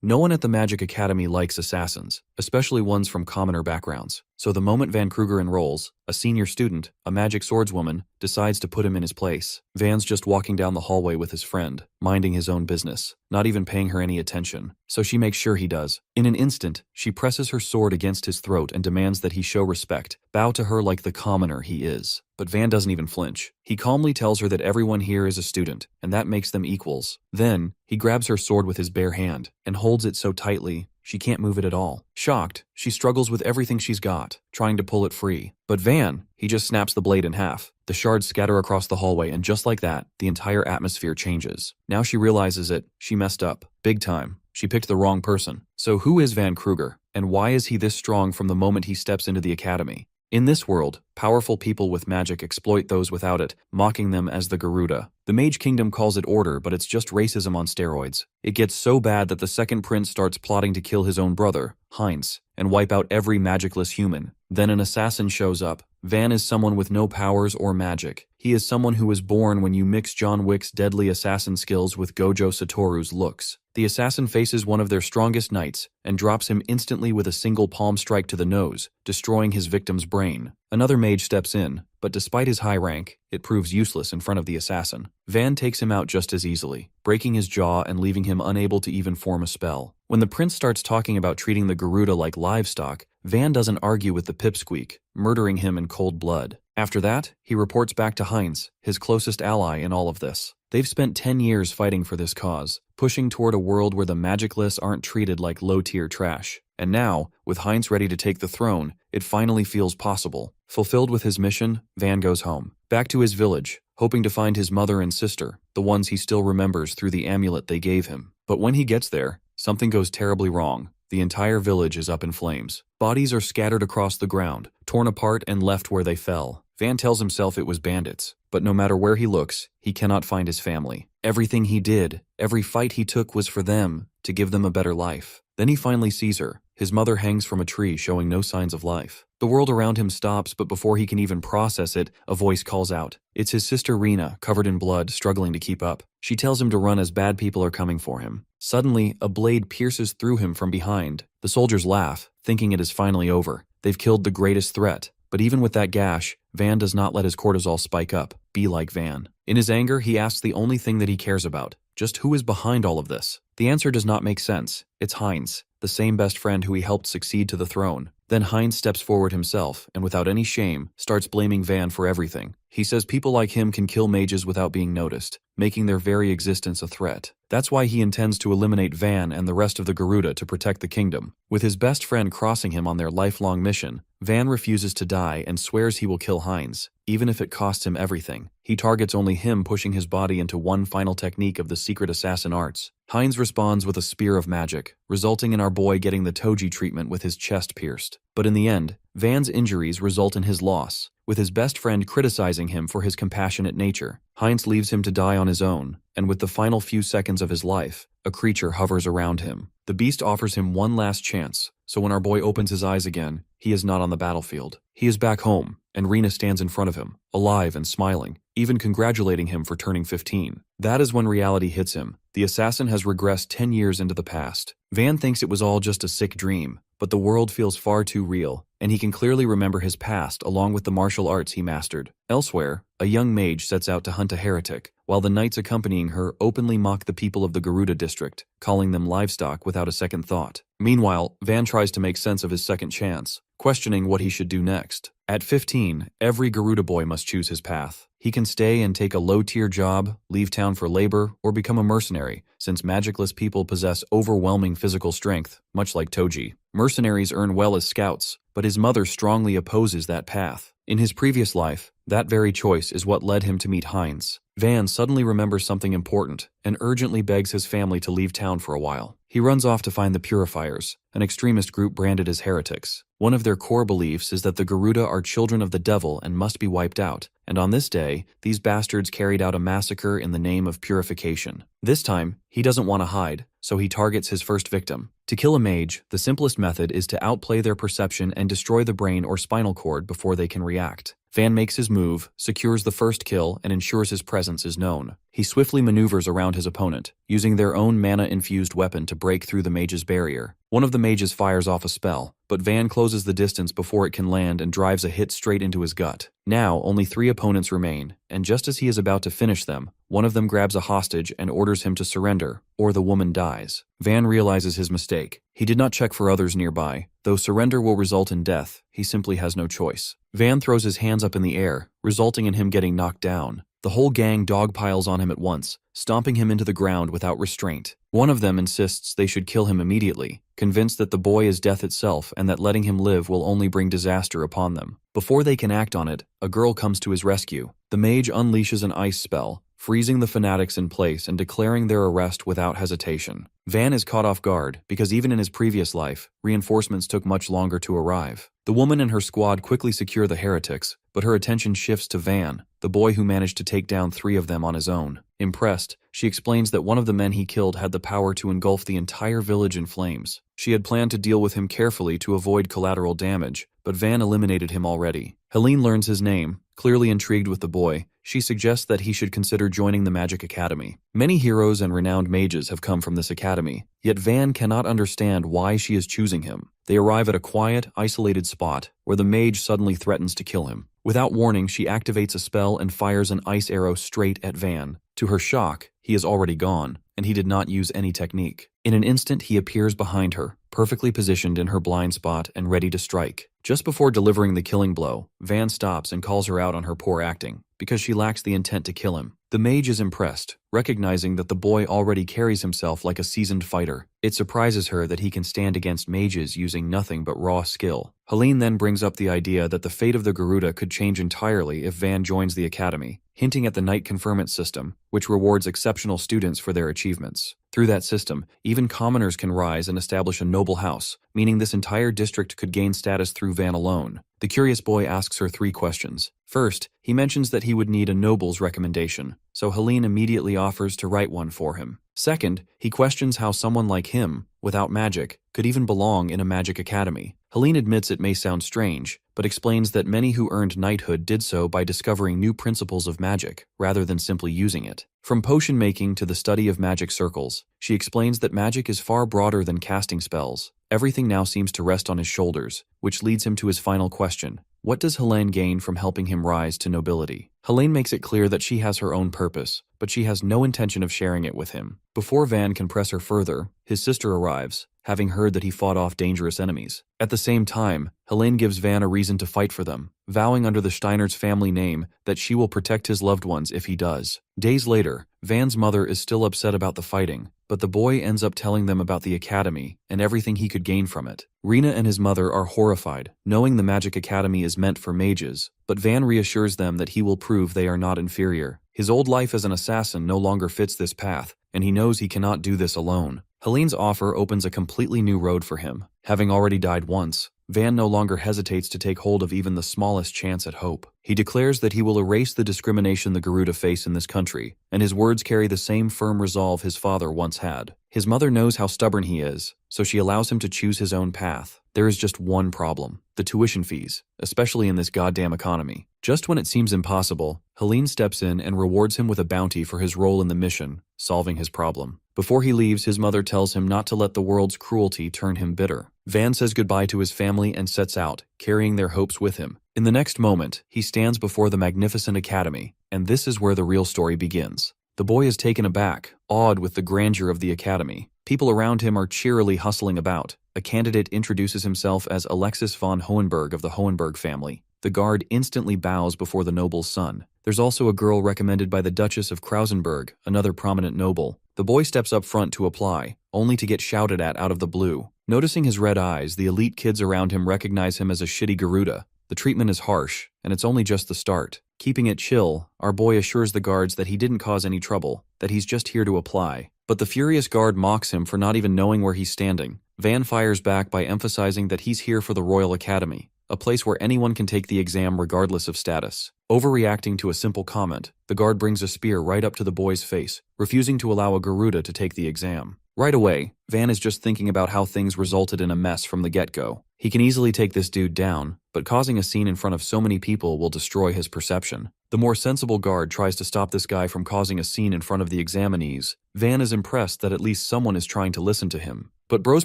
No one at the Magic Academy likes assassins, especially ones from commoner backgrounds. So the moment Van Kruger enrolls, a senior student, a magic swordswoman, decides to put him in his place. Van's just walking down the hallway with his friend, minding his own business, not even paying her any attention. So she makes sure he does. In an instant, she presses her sword against his throat and demands that he show respect, bow to her like the commoner he is. But Van doesn't even flinch. He calmly tells her that everyone here is a student, and that makes them equals. Then, he grabs her sword with his bare hand, and holds it so tightly, she can't move it at all. Shocked, she struggles with everything she's got, trying to pull it free. But Van, he just snaps the blade in half. The shards scatter across the hallway, and just like that, the entire atmosphere changes. Now she realizes it, she messed up. Big time. She picked the wrong person. So who is Van Kruger, and why is he this strong from the moment he steps into the academy? In this world, powerful people with magic exploit those without it, mocking them as the Garuda. The Mage Kingdom calls it order, but it's just racism on steroids. It gets so bad that the second prince starts plotting to kill his own brother, Heinz, and wipe out every magicless human. Then an assassin shows up. Van is someone with no powers or magic. He is someone who was born when you mix John Wick's deadly assassin skills with Gojo Satoru's looks. The assassin faces one of their strongest knights and drops him instantly with a single palm strike to the nose, destroying his victim's brain. Another mage steps in, but despite his high rank, it proves useless in front of the assassin. Van takes him out just as easily, breaking his jaw and leaving him unable to even form a spell. When the prince starts talking about treating the Garuda like livestock, Van doesn't argue with the pipsqueak, murdering him in cold blood. After that, he reports back to Heinz, his closest ally in all of this. They've spent 10 years fighting for this cause, pushing toward a world where the magicless aren't treated like low-tier trash. And now, with Heinz ready to take the throne, it finally feels possible. Fulfilled with his mission, Van goes home, back to his village, hoping to find his mother and sister, the ones he still remembers through the amulet they gave him. But when he gets there, something goes terribly wrong. The entire village is up in flames. Bodies are scattered across the ground, torn apart and left where they fell. Van tells himself it was bandits, but no matter where he looks, he cannot find his family. Everything he did, every fight he took was for them, to give them a better life. Then he finally sees her. His mother hangs from a tree showing no signs of life. The world around him stops, but before he can even process it, a voice calls out. It's his sister Rena, covered in blood, struggling to keep up. She tells him to run as bad people are coming for him. Suddenly, a blade pierces through him from behind. The soldiers laugh, thinking it is finally over. They've killed the greatest threat. But even with that gash, Van does not let his cortisol spike up. Be like Van. In his anger, he asks the only thing that he cares about. Just who is behind all of this? The answer does not make sense. It's Heinz, the same best friend who he helped succeed to the throne. Then Heinz steps forward himself, and without any shame, starts blaming Van for everything. He says people like him can kill mages without being noticed, making their very existence a threat. That's why he intends to eliminate Van and the rest of the Garuda to protect the kingdom. With his best friend crossing him on their lifelong mission, Van refuses to die and swears he will kill Heinz, even if it costs him everything. He targets only him, pushing his body into one final technique of the secret assassin arts. Heinz responds with a spear of magic, resulting in our boy getting the Toji treatment with his chest pierced. But in the end, Van's injuries result in his loss, with his best friend criticizing him for his compassionate nature. Heinz leaves him to die on his own, and with the final few seconds of his life, a creature hovers around him. The beast offers him one last chance, so when our boy opens his eyes again, he is not on the battlefield. He is back home, and Rena stands in front of him, alive and smiling, even congratulating him for turning 15. That is when reality hits him. The assassin has regressed 10 years into the past. Van thinks it was all just a sick dream, but the world feels far too real, and he can clearly remember his past along with the martial arts he mastered. Elsewhere, a young mage sets out to hunt a heretic, while the knights accompanying her openly mock the people of the Garuda district, calling them livestock without a second thought. Meanwhile, Van tries to make sense of his second chance, questioning what he should do next. At 15, every Garuda boy must choose his path. He can stay and take a low-tier job, leave town for labor, or become a mercenary, since magicless people possess overwhelming physical strength, much like Toji. Mercenaries earn well as scouts, but his mother strongly opposes that path. In his previous life, that very choice is what led him to meet Heinz. Van suddenly remembers something important and urgently begs his family to leave town for a while. He runs off to find the Purifiers, an extremist group branded as heretics. One of their core beliefs is that the Garuda are children of the devil and must be wiped out, and on this day, these bastards carried out a massacre in the name of purification. This time, he doesn't want to hide, so he targets his first victim. To kill a mage, the simplest method is to outplay their perception and destroy the brain or spinal cord before they can react. Van makes his move, secures the first kill, and ensures his presence is known. He swiftly maneuvers around his opponent, using their own mana-infused weapon to break through the mage's barrier. One of the mages fires off a spell, but Van closes the distance before it can land and drives a hit straight into his gut. Now, only 3 opponents remain, and just as he is about to finish them, one of them grabs a hostage and orders him to surrender, or the woman dies. Van realizes his mistake. He did not check for others nearby. Though surrender will result in death, he simply has no choice. Van throws his hands up in the air, resulting in him getting knocked down. The whole gang dogpiles on him at once, stomping him into the ground without restraint. One of them insists they should kill him immediately, convinced that the boy is death itself and that letting him live will only bring disaster upon them. Before they can act on it, a girl comes to his rescue. The mage unleashes an ice spell, freezing the fanatics in place and declaring their arrest without hesitation. Van is caught off guard because even in his previous life, reinforcements took much longer to arrive. The woman and her squad quickly secure the heretics, but her attention shifts to Van, the boy who managed to take down 3 of them on his own. Impressed, she explains that one of the men he killed had the power to engulf the entire village in flames. She had planned to deal with him carefully to avoid collateral damage, but Van eliminated him already. Helene learns his name. Clearly intrigued with the boy, she suggests that he should consider joining the Magic Academy. Many heroes and renowned mages have come from this academy, yet Van cannot understand why she is choosing him. They arrive at a quiet, isolated spot where the mage suddenly threatens to kill him. Without warning, she activates a spell and fires an ice arrow straight at Van. To her shock, he is already gone, and he did not use any technique. In an instant, he appears behind her, perfectly positioned in her blind spot and ready to strike. Just before delivering the killing blow, Van stops and calls her out on her poor acting, because she lacks the intent to kill him. The mage is impressed, recognizing that the boy already carries himself like a seasoned fighter. It surprises her that he can stand against mages using nothing but raw skill. Helene then brings up the idea that the fate of the Garuda could change entirely if Van joins the academy, hinting at the Knight Conferment system, which rewards exceptional students for their achievements. Through that system, even commoners can rise and establish a noble house, meaning this entire district could gain status through Van alone. The curious boy asks her 3 questions. First, he mentions that he would need a noble's recommendation, so Helene immediately offers to write one for him. Second, he questions how someone like him, without magic, could even belong in a magic academy. Helene admits it may sound strange, but explains that many who earned knighthood did so by discovering new principles of magic, rather than simply using it. From potion making to the study of magic circles, she explains that magic is far broader than casting spells. Everything now seems to rest on his shoulders, which leads him to his final question. What does Helene gain from helping him rise to nobility? Helene makes it clear that she has her own purpose, but she has no intention of sharing it with him. Before Van can press her further, his sister arrives, having heard that he fought off dangerous enemies. At the same time, Helene gives Van a reason to fight for them, vowing under the Steiner's family name that she will protect his loved ones if he does. Days later, Van's mother is still upset about the fighting, but the boy ends up telling them about the academy and everything he could gain from it. Rena and his mother are horrified, knowing the Magic Academy is meant for mages, but Van reassures them that he will prove they are not inferior. His old life as an assassin no longer fits this path, and he knows he cannot do this alone. Helene's offer opens a completely new road for him. Having already died once, Van no longer hesitates to take hold of even the smallest chance at hope. He declares that he will erase the discrimination the Garuda face in this country, and his words carry the same firm resolve his father once had. His mother knows how stubborn he is, so she allows him to choose his own path. There is just one problem: the tuition fees, especially in this goddamn economy. Just when it seems impossible, Helene steps in and rewards him with a bounty for his role in the mission, solving his problem. Before he leaves, his mother tells him not to let the world's cruelty turn him bitter. Van says goodbye to his family and sets out, carrying their hopes with him. In the next moment, he stands before the magnificent academy, and this is where the real story begins. The boy is taken aback, awed with the grandeur of the academy. People around him are cheerily hustling about. A candidate introduces himself as Alexis von Hohenberg of the Hohenberg family. The guard instantly bows before the noble's son. There's also a girl recommended by the Duchess of Krausenberg, another prominent noble. The boy steps up front to apply, only to get shouted at out of the blue. Noticing his red eyes, the elite kids around him recognize him as a shitty Garuda. The treatment is harsh, and it's only just the start. Keeping it chill, our boy assures the guards that he didn't cause any trouble, that he's just here to apply. But the furious guard mocks him for not even knowing where he's standing. Van fires back by emphasizing that he's here for the Royal Academy, a place where anyone can take the exam regardless of status. Overreacting to a simple comment, the guard brings a spear right up to the boy's face, refusing to allow a Garuda to take the exam. Right away, Van is just thinking about how things resulted in a mess from the get-go. He can easily take this dude down, but causing a scene in front of so many people will destroy his perception. The more sensible guard tries to stop this guy from causing a scene in front of the examinees. Van is impressed that at least someone is trying to listen to him. But Bro's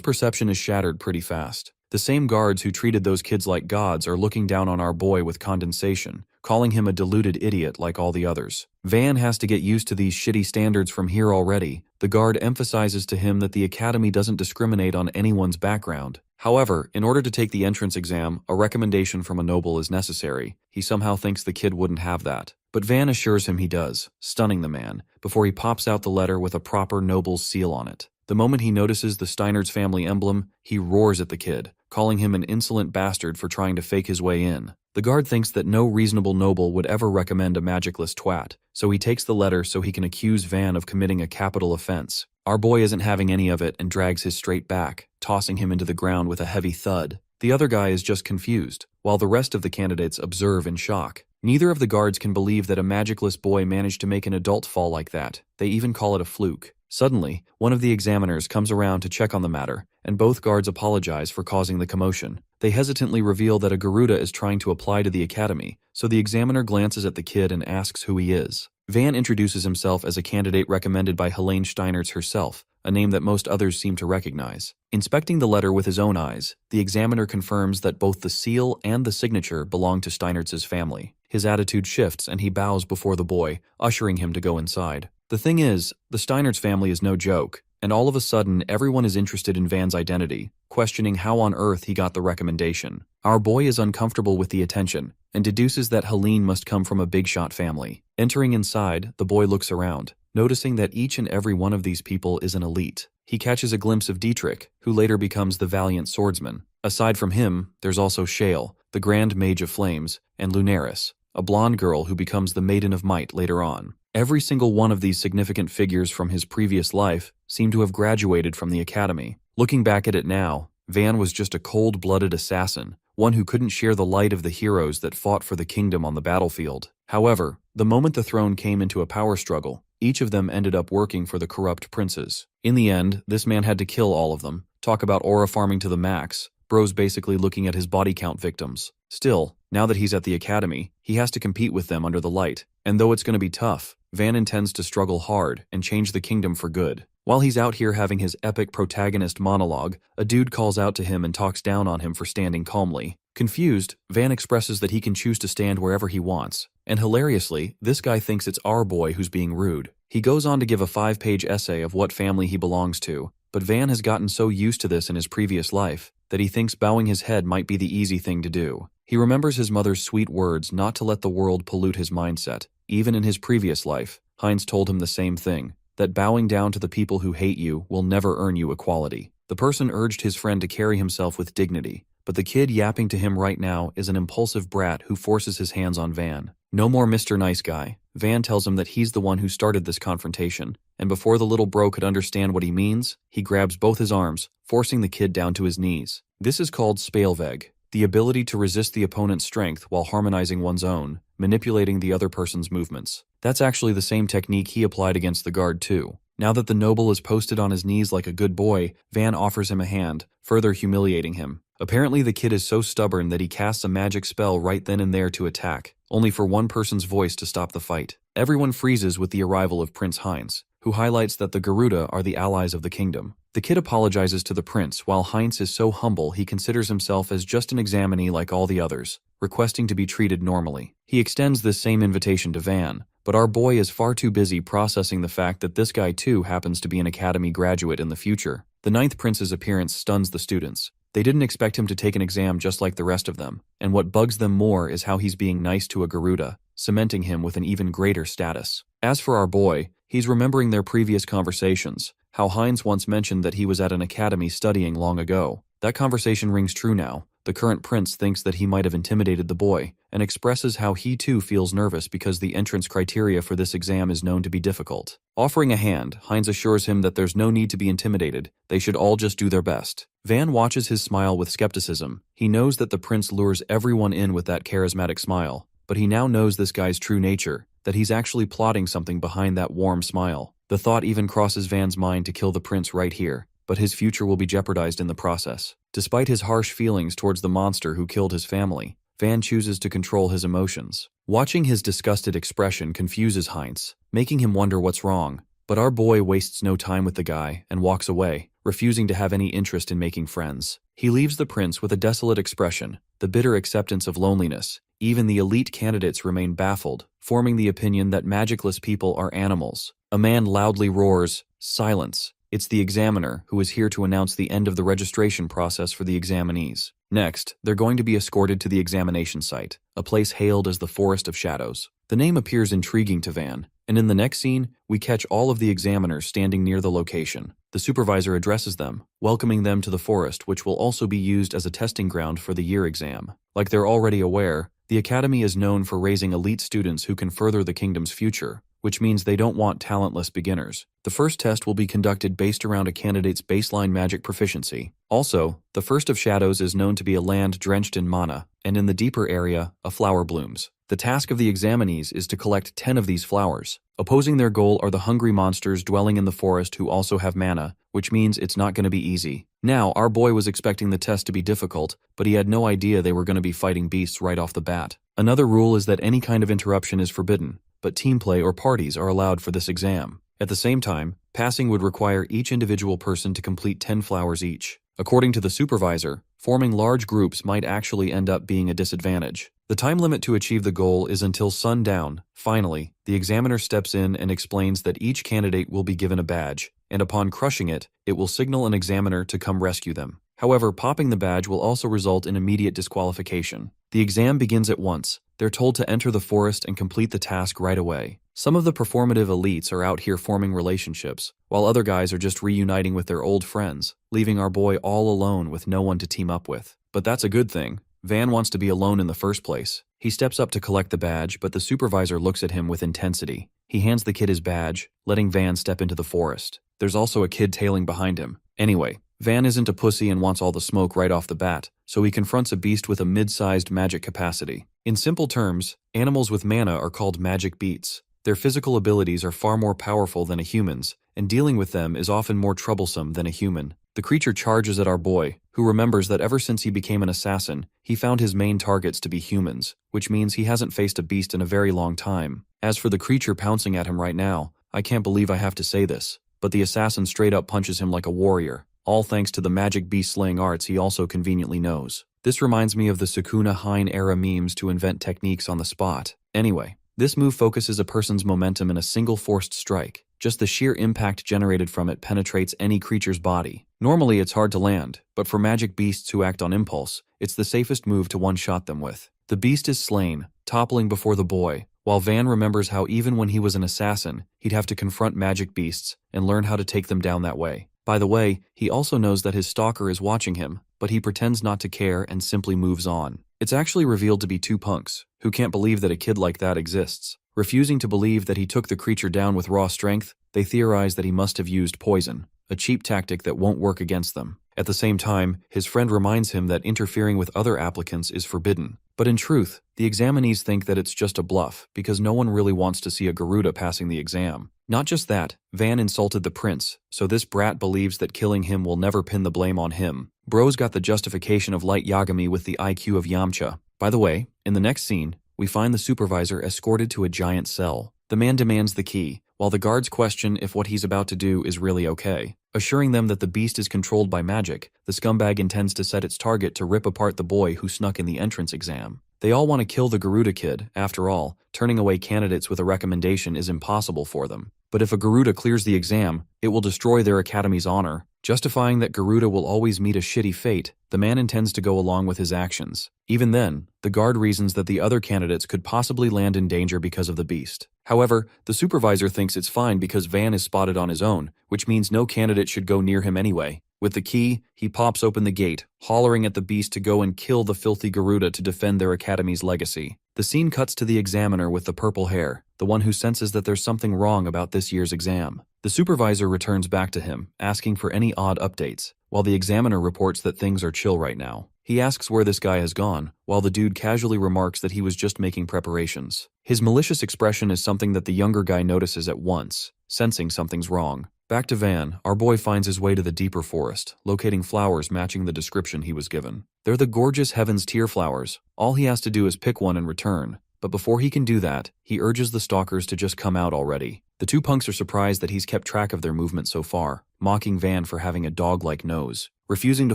perception is shattered pretty fast. The same guards who treated those kids like gods are looking down on our boy with condescension, calling him a deluded idiot like all the others. Van has to get used to these shitty standards from here already. The guard emphasizes to him that the academy doesn't discriminate on anyone's background. However, in order to take the entrance exam, a recommendation from a noble is necessary. He somehow thinks the kid wouldn't have that. But Van assures him he does, stunning the man, before he pops out the letter with a proper noble's seal on it. The moment he notices the Steiner's family emblem, he roars at the kid, calling him an insolent bastard for trying to fake his way in. The guard thinks that no reasonable noble would ever recommend a magicless twat, so he takes the letter so he can accuse Van of committing a capital offense. Our boy isn't having any of it and drags his straight back, tossing him into the ground with a heavy thud. The other guy is just confused, while the rest of the candidates observe in shock. Neither of the guards can believe that a magicless boy managed to make an adult fall like that. They even call it a fluke. Suddenly, one of the examiners comes around to check on the matter, and both guards apologize for causing the commotion. They hesitantly reveal that a Garuda is trying to apply to the academy, so the examiner glances at the kid and asks who he is. Van introduces himself as a candidate recommended by Helene Steiners herself, a name that most others seem to recognize. Inspecting the letter with his own eyes, the examiner confirms that both the seal and the signature belong to Steiner's family. His attitude shifts and he bows before the boy, ushering him to go inside. The thing is, the Steiner's family is no joke, and all of a sudden everyone is interested in Van's identity, questioning how on earth he got the recommendation. Our boy is uncomfortable with the attention, and deduces that Helene must come from a big-shot family. Entering inside, the boy looks around, noticing that each and every one of these people is an elite. He catches a glimpse of Dietrich, who later becomes the valiant swordsman. Aside from him, there's also Shale, the Grand Mage of Flames, and Lunaris, a blonde girl who becomes the Maiden of Might later on. Every single one of these significant figures from his previous life seem to have graduated from the academy. Looking back at it now, Van was just a cold-blooded assassin, one who couldn't share the light of the heroes that fought for the kingdom on the battlefield. However, the moment the throne came into a power struggle, each of them ended up working for the corrupt princes. In the end, this man had to kill all of them. Talk about aura farming to the max. Bro's basically looking at his body count victims. Still, now that he's at the academy, he has to compete with them under the light. And though it's going to be tough, Van intends to struggle hard and change the kingdom for good. While he's out here having his epic protagonist monologue, a dude calls out to him and talks down on him for standing calmly. Confused, Van expresses that he can choose to stand wherever he wants. And hilariously, this guy thinks it's our boy who's being rude. He goes on to give a 5-page essay of what family he belongs to, but Van has gotten so used to this in his previous life that he thinks bowing his head might be the easy thing to do. He remembers his mother's sweet words not to let the world pollute his mindset. Even in his previous life, Heinz told him the same thing, that bowing down to the people who hate you will never earn you equality. The person urged his friend to carry himself with dignity, but the kid yapping to him right now is an impulsive brat who forces his hands on Van. No more Mr. Nice Guy. Van tells him that he's the one who started this confrontation, and before the little bro could understand what he means, he grabs both his arms, forcing the kid down to his knees. This is called Spelveg, the ability to resist the opponent's strength while harmonizing one's own, manipulating the other person's movements. That's actually the same technique he applied against the guard too. Now that the noble is posted on his knees like a good boy, Van offers him a hand, further humiliating him. Apparently the kid is so stubborn that he casts a magic spell right then and there to attack, only for one person's voice to stop the fight. Everyone freezes with the arrival of Prince Heinz, who highlights that the Garuda are the allies of the kingdom. The kid apologizes to the prince while Heinz is so humble he considers himself as just an examinee like all the others, requesting to be treated normally. He extends this same invitation to Van, but our boy is far too busy processing the fact that this guy too happens to be an academy graduate in the future. The 9th prince's appearance stuns the students. They didn't expect him to take an exam just like the rest of them, and what bugs them more is how he's being nice to a Garuda, cementing him with an even greater status. As for our boy, he's remembering their previous conversations, how Heinz once mentioned that he was at an academy studying long ago. That conversation rings true now. The current prince thinks that he might have intimidated the boy, and expresses how he too feels nervous because the entrance criteria for this exam is known to be difficult. Offering a hand, Heinz assures him that there's no need to be intimidated, they should all just do their best. Van watches his smile with skepticism. He knows that the prince lures everyone in with that charismatic smile, but he now knows this guy's true nature, that he's actually plotting something behind that warm smile. The thought even crosses Van's mind to kill the prince right here, but his future will be jeopardized in the process. Despite his harsh feelings towards the monster who killed his family, Van chooses to control his emotions. Watching his disgusted expression confuses Heinz, making him wonder what's wrong. But our boy wastes no time with the guy and walks away, refusing to have any interest in making friends. He leaves the prince with a desolate expression, the bitter acceptance of loneliness. Even the elite candidates remain baffled, forming the opinion that magicless people are animals. A man loudly roars, "Silence!" It's the examiner, who is here to announce the end of the registration process for the examinees. Next, they're going to be escorted to the examination site, a place hailed as the Forest of Shadows. The name appears intriguing to Van, and in the next scene, we catch all of the examiners standing near the location. The supervisor addresses them, welcoming them to the forest, which will also be used as a testing ground for the year exam. Like they're already aware, the academy is known for raising elite students who can further the kingdom's future, which means they don't want talentless beginners. The first test will be conducted based around a candidate's baseline magic proficiency. Also, the First of Shadows is known to be a land drenched in mana, and in the deeper area, a flower blooms. The task of the examinees is to collect 10 of these flowers. Opposing their goal are the hungry monsters dwelling in the forest who also have mana, which means it's not going to be easy. Now, our boy was expecting the test to be difficult, but he had no idea they were going to be fighting beasts right off the bat. Another rule is that any kind of interruption is forbidden, but team play or parties are allowed for this exam. At the same time, passing would require each individual person to complete 10 flowers each. According to the supervisor, forming large groups might actually end up being a disadvantage. The time limit to achieve the goal is until sundown. Finally, the examiner steps in and explains that each candidate will be given a badge, and upon crushing it, it will signal an examiner to come rescue them. However, popping the badge will also result in immediate disqualification. The exam begins at once. They're told to enter the forest and complete the task right away. Some of the performative elites are out here forming relationships, while other guys are just reuniting with their old friends, leaving our boy all alone with no one to team up with. But that's a good thing. Van wants to be alone in the first place. He steps up to collect the badge, but the supervisor looks at him with intensity. He hands the kid his badge, letting Van step into the forest. There's also a kid tailing behind him. Anyway, Van isn't a pussy and wants all the smoke right off the bat, so he confronts a beast with a mid-sized magic capacity. In simple terms, animals with mana are called magic beasts. Their physical abilities are far more powerful than a human's, and dealing with them is often more troublesome than a human. The creature charges at our boy, who remembers that ever since he became an assassin, he found his main targets to be humans, which means he hasn't faced a beast in a very long time. As for the creature pouncing at him right now, I can't believe I have to say this, but the assassin straight up punches him like a warrior, all thanks to the magic beast-slaying arts he also conveniently knows. This reminds me of the Sukuna Hein era memes to invent techniques on the spot. Anyway, this move focuses a person's momentum in a single forced strike. Just the sheer impact generated from it penetrates any creature's body. Normally it's hard to land, but for magic beasts who act on impulse, it's the safest move to one-shot them with. The beast is slain, toppling before the boy, while Van remembers how even when he was an assassin, he'd have to confront magic beasts and learn how to take them down that way. By the way, he also knows that his stalker is watching him, but he pretends not to care and simply moves on. It's actually revealed to be two punks, who can't believe that a kid like that exists. Refusing to believe that he took the creature down with raw strength, they theorize that he must have used poison, a cheap tactic that won't work against them. At the same time, his friend reminds him that interfering with other applicants is forbidden. But in truth, the examinees think that it's just a bluff, because no one really wants to see a Garuda passing the exam. Not just that, Van insulted the prince, so this brat believes that killing him will never pin the blame on him. Bro's got the justification of light Yagami with the IQ of Yamcha. By the way, in the next scene, we find the supervisor escorted to a giant cell. The man demands the key, while the guards question if what he's about to do is really okay. Assuring them that the beast is controlled by magic, the scumbag intends to set its target to rip apart the boy who snuck in the entrance exam. They all want to kill the Garuda kid. After all, turning away candidates with a recommendation is impossible for them. But if a Garuda clears the exam, it will destroy their academy's honor. Justifying that Garuda will always meet a shitty fate, the man intends to go along with his actions. Even then, the guard reasons that the other candidates could possibly land in danger because of the beast. However, the supervisor thinks it's fine because Van is spotted on his own, which means no candidate should go near him anyway. With the key, he pops open the gate, hollering at the beast to go and kill the filthy Garuda to defend their academy's legacy. The scene cuts to the examiner with the purple hair, the one who senses that there's something wrong about this year's exam. The supervisor returns back to him, asking for any odd updates, while the examiner reports that things are chill right now. He asks where this guy has gone, while the dude casually remarks that he was just making preparations. His malicious expression is something that the younger guy notices at once, sensing something's wrong. Back to Van, our boy finds his way to the deeper forest, locating flowers matching the description he was given. They're the gorgeous Heaven's Tear flowers. All he has to do is pick one and return. But before he can do that, he urges the stalkers to just come out already. The two punks are surprised that he's kept track of their movement so far, mocking Van for having a dog-like nose. Refusing to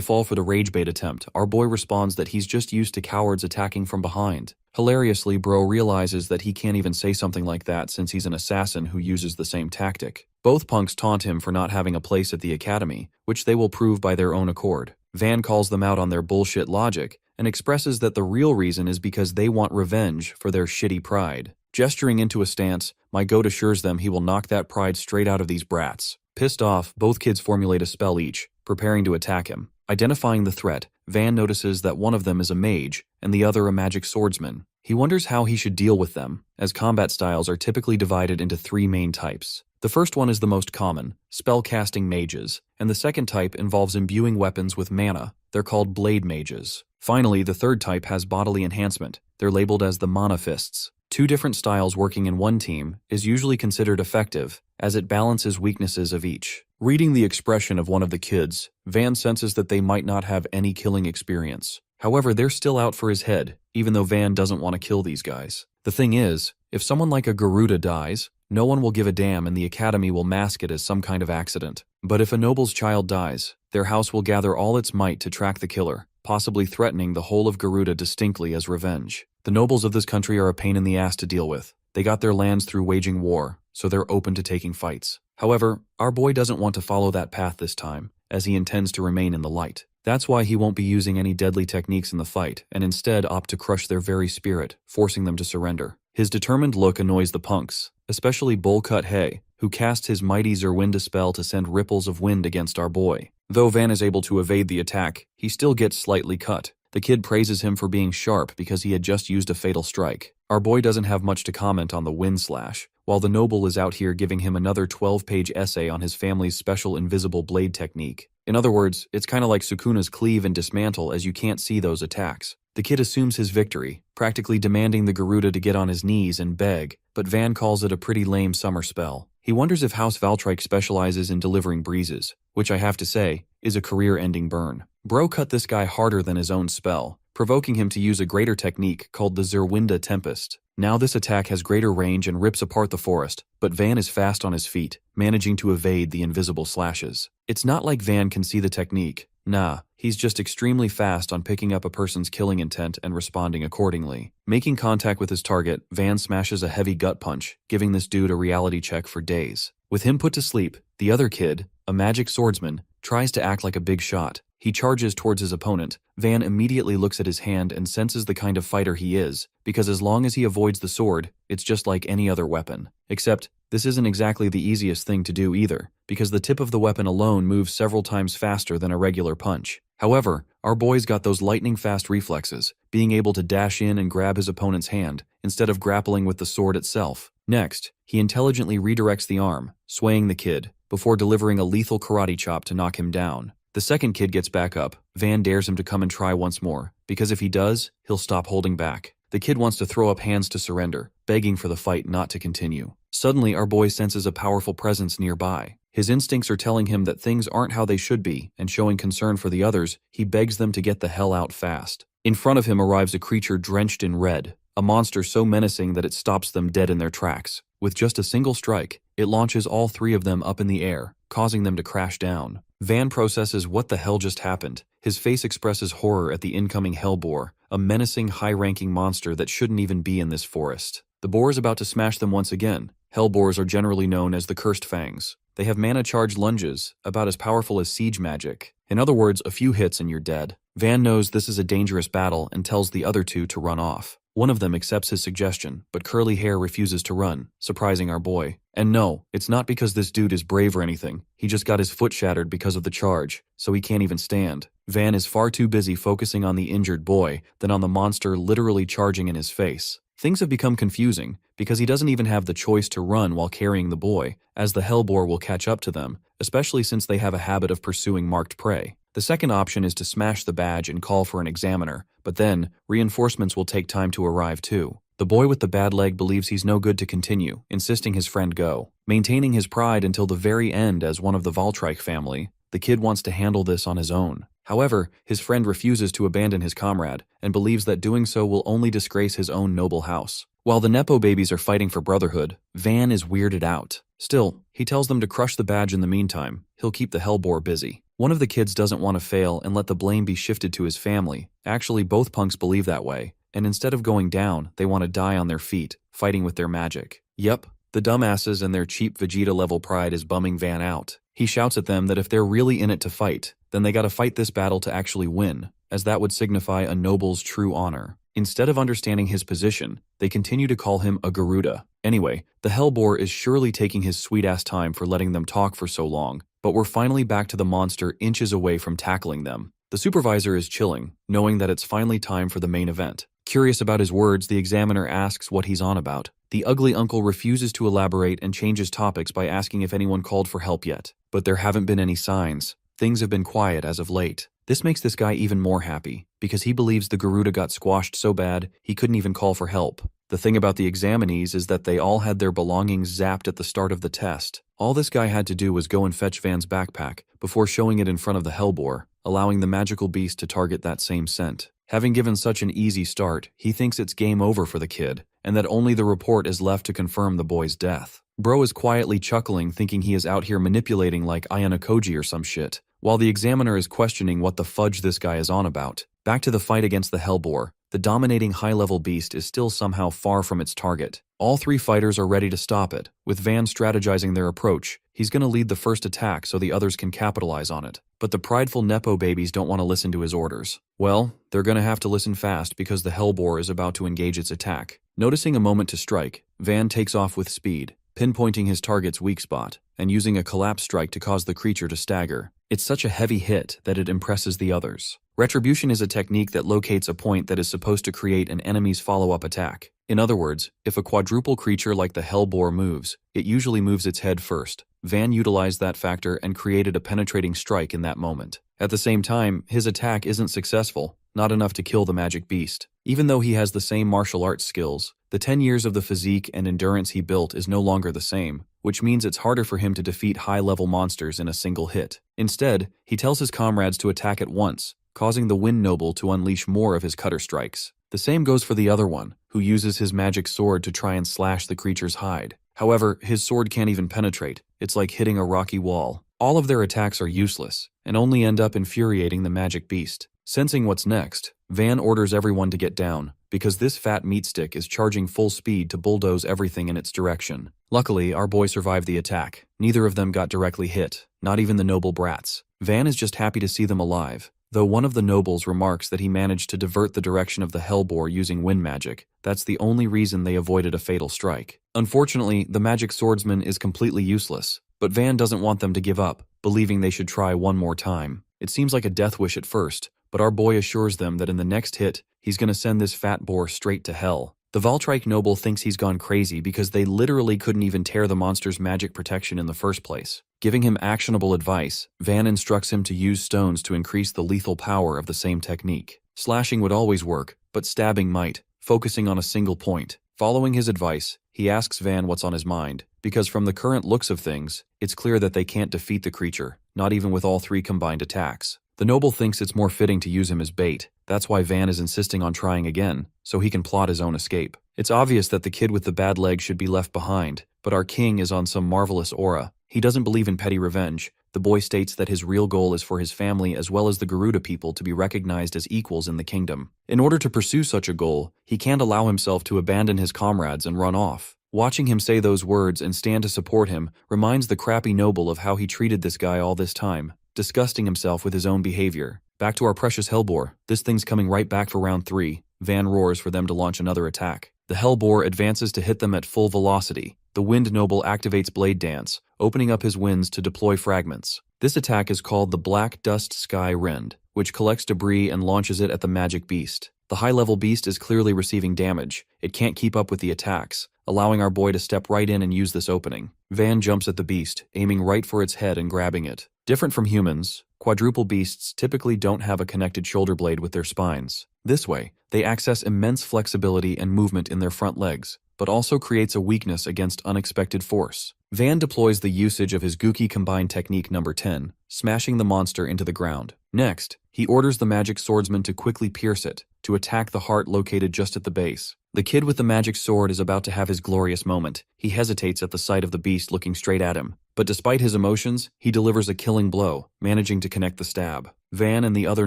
fall for the rage bait attempt, our boy responds that he's just used to cowards attacking from behind. Hilariously, Bro realizes that he can't even say something like that since he's an assassin who uses the same tactic. Both punks taunt him for not having a place at the academy, which they will prove by their own accord. Van calls them out on their bullshit logic and expresses that the real reason is because they want revenge for their shitty pride. Gesturing into a stance, my goat assures them he will knock that pride straight out of these brats. Pissed off, both kids formulate a spell each, preparing to attack him. Identifying the threat, Van notices that one of them is a mage and the other a magic swordsman. He wonders how he should deal with them, as combat styles are typically divided into three main types. The first one is the most common, spell-casting mages, and the second type involves imbuing weapons with mana. They're called blade mages. Finally, the third type has bodily enhancement. They're labeled as the mana fists. Two different styles working in one team is usually considered effective, as it balances weaknesses of each. Reading the expression of one of the kids, Van senses that they might not have any killing experience. However, they're still out for his head, even though Van doesn't want to kill these guys. The thing is, if someone like a Garuda dies, no one will give a damn and the academy will mask it as some kind of accident. But if a noble's child dies, their house will gather all its might to track the killer, possibly threatening the whole of Garuda distinctly as revenge. The nobles of this country are a pain in the ass to deal with. They got their lands through waging war, so they're open to taking fights. However, our boy doesn't want to follow that path this time, as he intends to remain in the light. That's why he won't be using any deadly techniques in the fight, and instead opt to crush their very spirit, forcing them to surrender. His determined look annoys the punks, especially Bullcut Hay, who casts his mighty Zerwinda spell to send ripples of wind against our boy. Though Van is able to evade the attack, he still gets slightly cut. The kid praises him for being sharp because he had just used a fatal strike. Our boy doesn't have much to comment on the wind slash, while the noble is out here giving him another 12-page essay on his family's special invisible blade technique. In other words, it's kinda like Sukuna's cleave and dismantle as you can't see those attacks. The kid assumes his victory, practically demanding the Garuda to get on his knees and beg, but Van calls it a pretty lame summer spell. He wonders if House Valtryke specializes in delivering breezes, which I have to say, is a career-ending burn. Bro cut this guy harder than his own spell, provoking him to use a greater technique called the Zerwinda Tempest. Now this attack has greater range and rips apart the forest, but Van is fast on his feet, managing to evade the invisible slashes. It's not like Van can see the technique. Nah, he's just extremely fast on picking up a person's killing intent and responding accordingly. Making contact with his target, Van smashes a heavy gut punch, giving this dude a reality check for days. With him put to sleep, the other kid, a magic swordsman, tries to act like a big shot. He charges towards his opponent. Van immediately looks at his hand and senses the kind of fighter he is, because as long as he avoids the sword, it's just like any other weapon. Except, this isn't exactly the easiest thing to do either, because the tip of the weapon alone moves several times faster than a regular punch. However, our boy's got those lightning-fast reflexes, being able to dash in and grab his opponent's hand, instead of grappling with the sword itself. Next, he intelligently redirects the arm, swaying the kid, before delivering a lethal karate chop to knock him down. The second kid gets back up. Van dares him to come and try once more, because if he does, he'll stop holding back. The kid wants to throw up hands to surrender, begging for the fight not to continue. Suddenly, our boy senses a powerful presence nearby. His instincts are telling him that things aren't how they should be, and showing concern for the others, he begs them to get the hell out fast. In front of him arrives a creature drenched in red, a monster so menacing that it stops them dead in their tracks. With just a single strike, it launches all three of them up in the air, causing them to crash down. Van processes what the hell just happened. His face expresses horror at the incoming hellboar, a menacing, high-ranking monster that shouldn't even be in this forest. The boar is about to smash them once again. Hellboars are generally known as the Cursed Fangs. They have mana-charged lunges, about as powerful as siege magic. In other words, a few hits and you're dead. Van knows this is a dangerous battle and tells the other two to run off. One of them accepts his suggestion, but Curly Hair refuses to run, surprising our boy. And no, it's not because this dude is brave or anything. He just got his foot shattered because of the charge, so he can't even stand. Van is far too busy focusing on the injured boy than on the monster literally charging in his face. Things have become confusing, because he doesn't even have the choice to run while carrying the boy, as the hellboar will catch up to them, especially since they have a habit of pursuing marked prey. The second option is to smash the badge and call for an examiner, but then, reinforcements will take time to arrive too. The boy with the bad leg believes he's no good to continue, insisting his friend go. Maintaining his pride until the very end as one of the Valtreich family, the kid wants to handle this on his own. However, his friend refuses to abandon his comrade and believes that doing so will only disgrace his own noble house. While the Nepo babies are fighting for brotherhood, Van is weirded out. Still, he tells them to crush the badge in the meantime. He'll keep the Hellboar busy. One of the kids doesn't want to fail and let the blame be shifted to his family. Actually, both punks believe that way, and instead of going down, they want to die on their feet, fighting with their magic. Yep, the dumbasses and their cheap Vegeta-level pride is bumming Van out. He shouts at them that if they're really in it to fight, then they gotta fight this battle to actually win, as that would signify a noble's true honor. Instead of understanding his position, they continue to call him a Garuda. Anyway, the Hellboar is surely taking his sweet-ass time for letting them talk for so long, but we're finally back to the monster inches away from tackling them. The supervisor is chilling, knowing that it's finally time for the main event. Curious about his words, the examiner asks what he's on about. The ugly uncle refuses to elaborate and changes topics by asking if anyone called for help yet. But there haven't been any signs. Things have been quiet as of late. This makes this guy even more happy, because he believes the Garuda got squashed so bad he couldn't even call for help. The thing about the examinees is that they all had their belongings zapped at the start of the test. All this guy had to do was go and fetch Van's backpack before showing it in front of the Hellboar, allowing the magical beast to target that same scent. Having given such an easy start, he thinks it's game over for the kid, and that only the report is left to confirm the boy's death. Bro is quietly chuckling, thinking he is out here manipulating like Ayanokoji or some shit, while the examiner is questioning what the fudge this guy is on about. Back to the fight against the Hellboar. The dominating high-level beast is still somehow far from its target. All three fighters are ready to stop it, with Van strategizing their approach. He's gonna lead the first attack so the others can capitalize on it. But the prideful Nepo babies don't want to listen to his orders. Well, they're gonna have to listen fast because the Hellboar is about to engage its attack. Noticing a moment to strike, Van takes off with speed, pinpointing his target's weak spot, and using a collapse strike to cause the creature to stagger. It's such a heavy hit that it impresses the others. Retribution is a technique that locates a point that is supposed to create an enemy's follow-up attack. In other words, if a quadruple creature like the Hellboar moves, it usually moves its head first. Van utilized that factor and created a penetrating strike in that moment. At the same time, his attack isn't successful, not enough to kill the magic beast. Even though he has the same martial arts skills, the 10 years of the physique and endurance he built is no longer the same, which means it's harder for him to defeat high-level monsters in a single hit. Instead, he tells his comrades to attack at once, causing the Wind Noble to unleash more of his cutter strikes. The same goes for the other one, who uses his magic sword to try and slash the creature's hide. However, his sword can't even penetrate. It's like hitting a rocky wall. All of their attacks are useless, and only end up infuriating the magic beast. Sensing what's next, Van orders everyone to get down, because this fat meat stick is charging full speed to bulldoze everything in its direction. Luckily, our boy survived the attack. Neither of them got directly hit, not even the noble brats. Van is just happy to see them alive. Though one of the nobles remarks that he managed to divert the direction of the Hellboar using wind magic, that's the only reason they avoided a fatal strike. Unfortunately, the magic swordsman is completely useless, but Van doesn't want them to give up, believing they should try one more time. It seems like a death wish at first, but our boy assures them that in the next hit, he's gonna send this fat boar straight to hell. The Valtreich noble thinks he's gone crazy because they literally couldn't even tear the monster's magic protection in the first place. Giving him actionable advice, Van instructs him to use stones to increase the lethal power of the same technique. Slashing would always work, but stabbing might, focusing on a single point. Following his advice, he asks Van what's on his mind, because from the current looks of things, it's clear that they can't defeat the creature, not even with all three combined attacks. The noble thinks it's more fitting to use him as bait. That's why Van is insisting on trying again, so he can plot his own escape. It's obvious that the kid with the bad leg should be left behind, but our king is on some marvelous aura. He doesn't believe in petty revenge. The boy states that his real goal is for his family as well as the Garuda people to be recognized as equals in the kingdom. In order to pursue such a goal, he can't allow himself to abandon his comrades and run off. Watching him say those words and stand to support him reminds the crappy noble of how he treated this guy all this time, disgusting himself with his own behavior. Back to our precious Hellboar. This thing's coming right back for round 3. Van roars for them to launch another attack. The Hellboar advances to hit them at full velocity. The Wind Noble activates Blade Dance, opening up his winds to deploy fragments. This attack is called the Black Dust Sky Rend, which collects debris and launches it at the magic beast. The high-level beast is clearly receiving damage. It can't keep up with the attacks, allowing our boy to step right in and use this opening. Van jumps at the beast, aiming right for its head and grabbing it. Different from humans, quadruple beasts typically don't have a connected shoulder blade with their spines, This way, they access immense flexibility and movement in their front legs, but also creates a weakness against unexpected force. Van deploys the usage of his Gookie Combine Technique number 10, smashing the monster into the ground. Next, he orders the magic swordsman to quickly pierce it, to attack the heart located just at the base. The kid with the magic sword is about to have his glorious moment. He hesitates at the sight of the beast looking straight at him, but despite his emotions, he delivers a killing blow, managing to connect the stab. Van and the other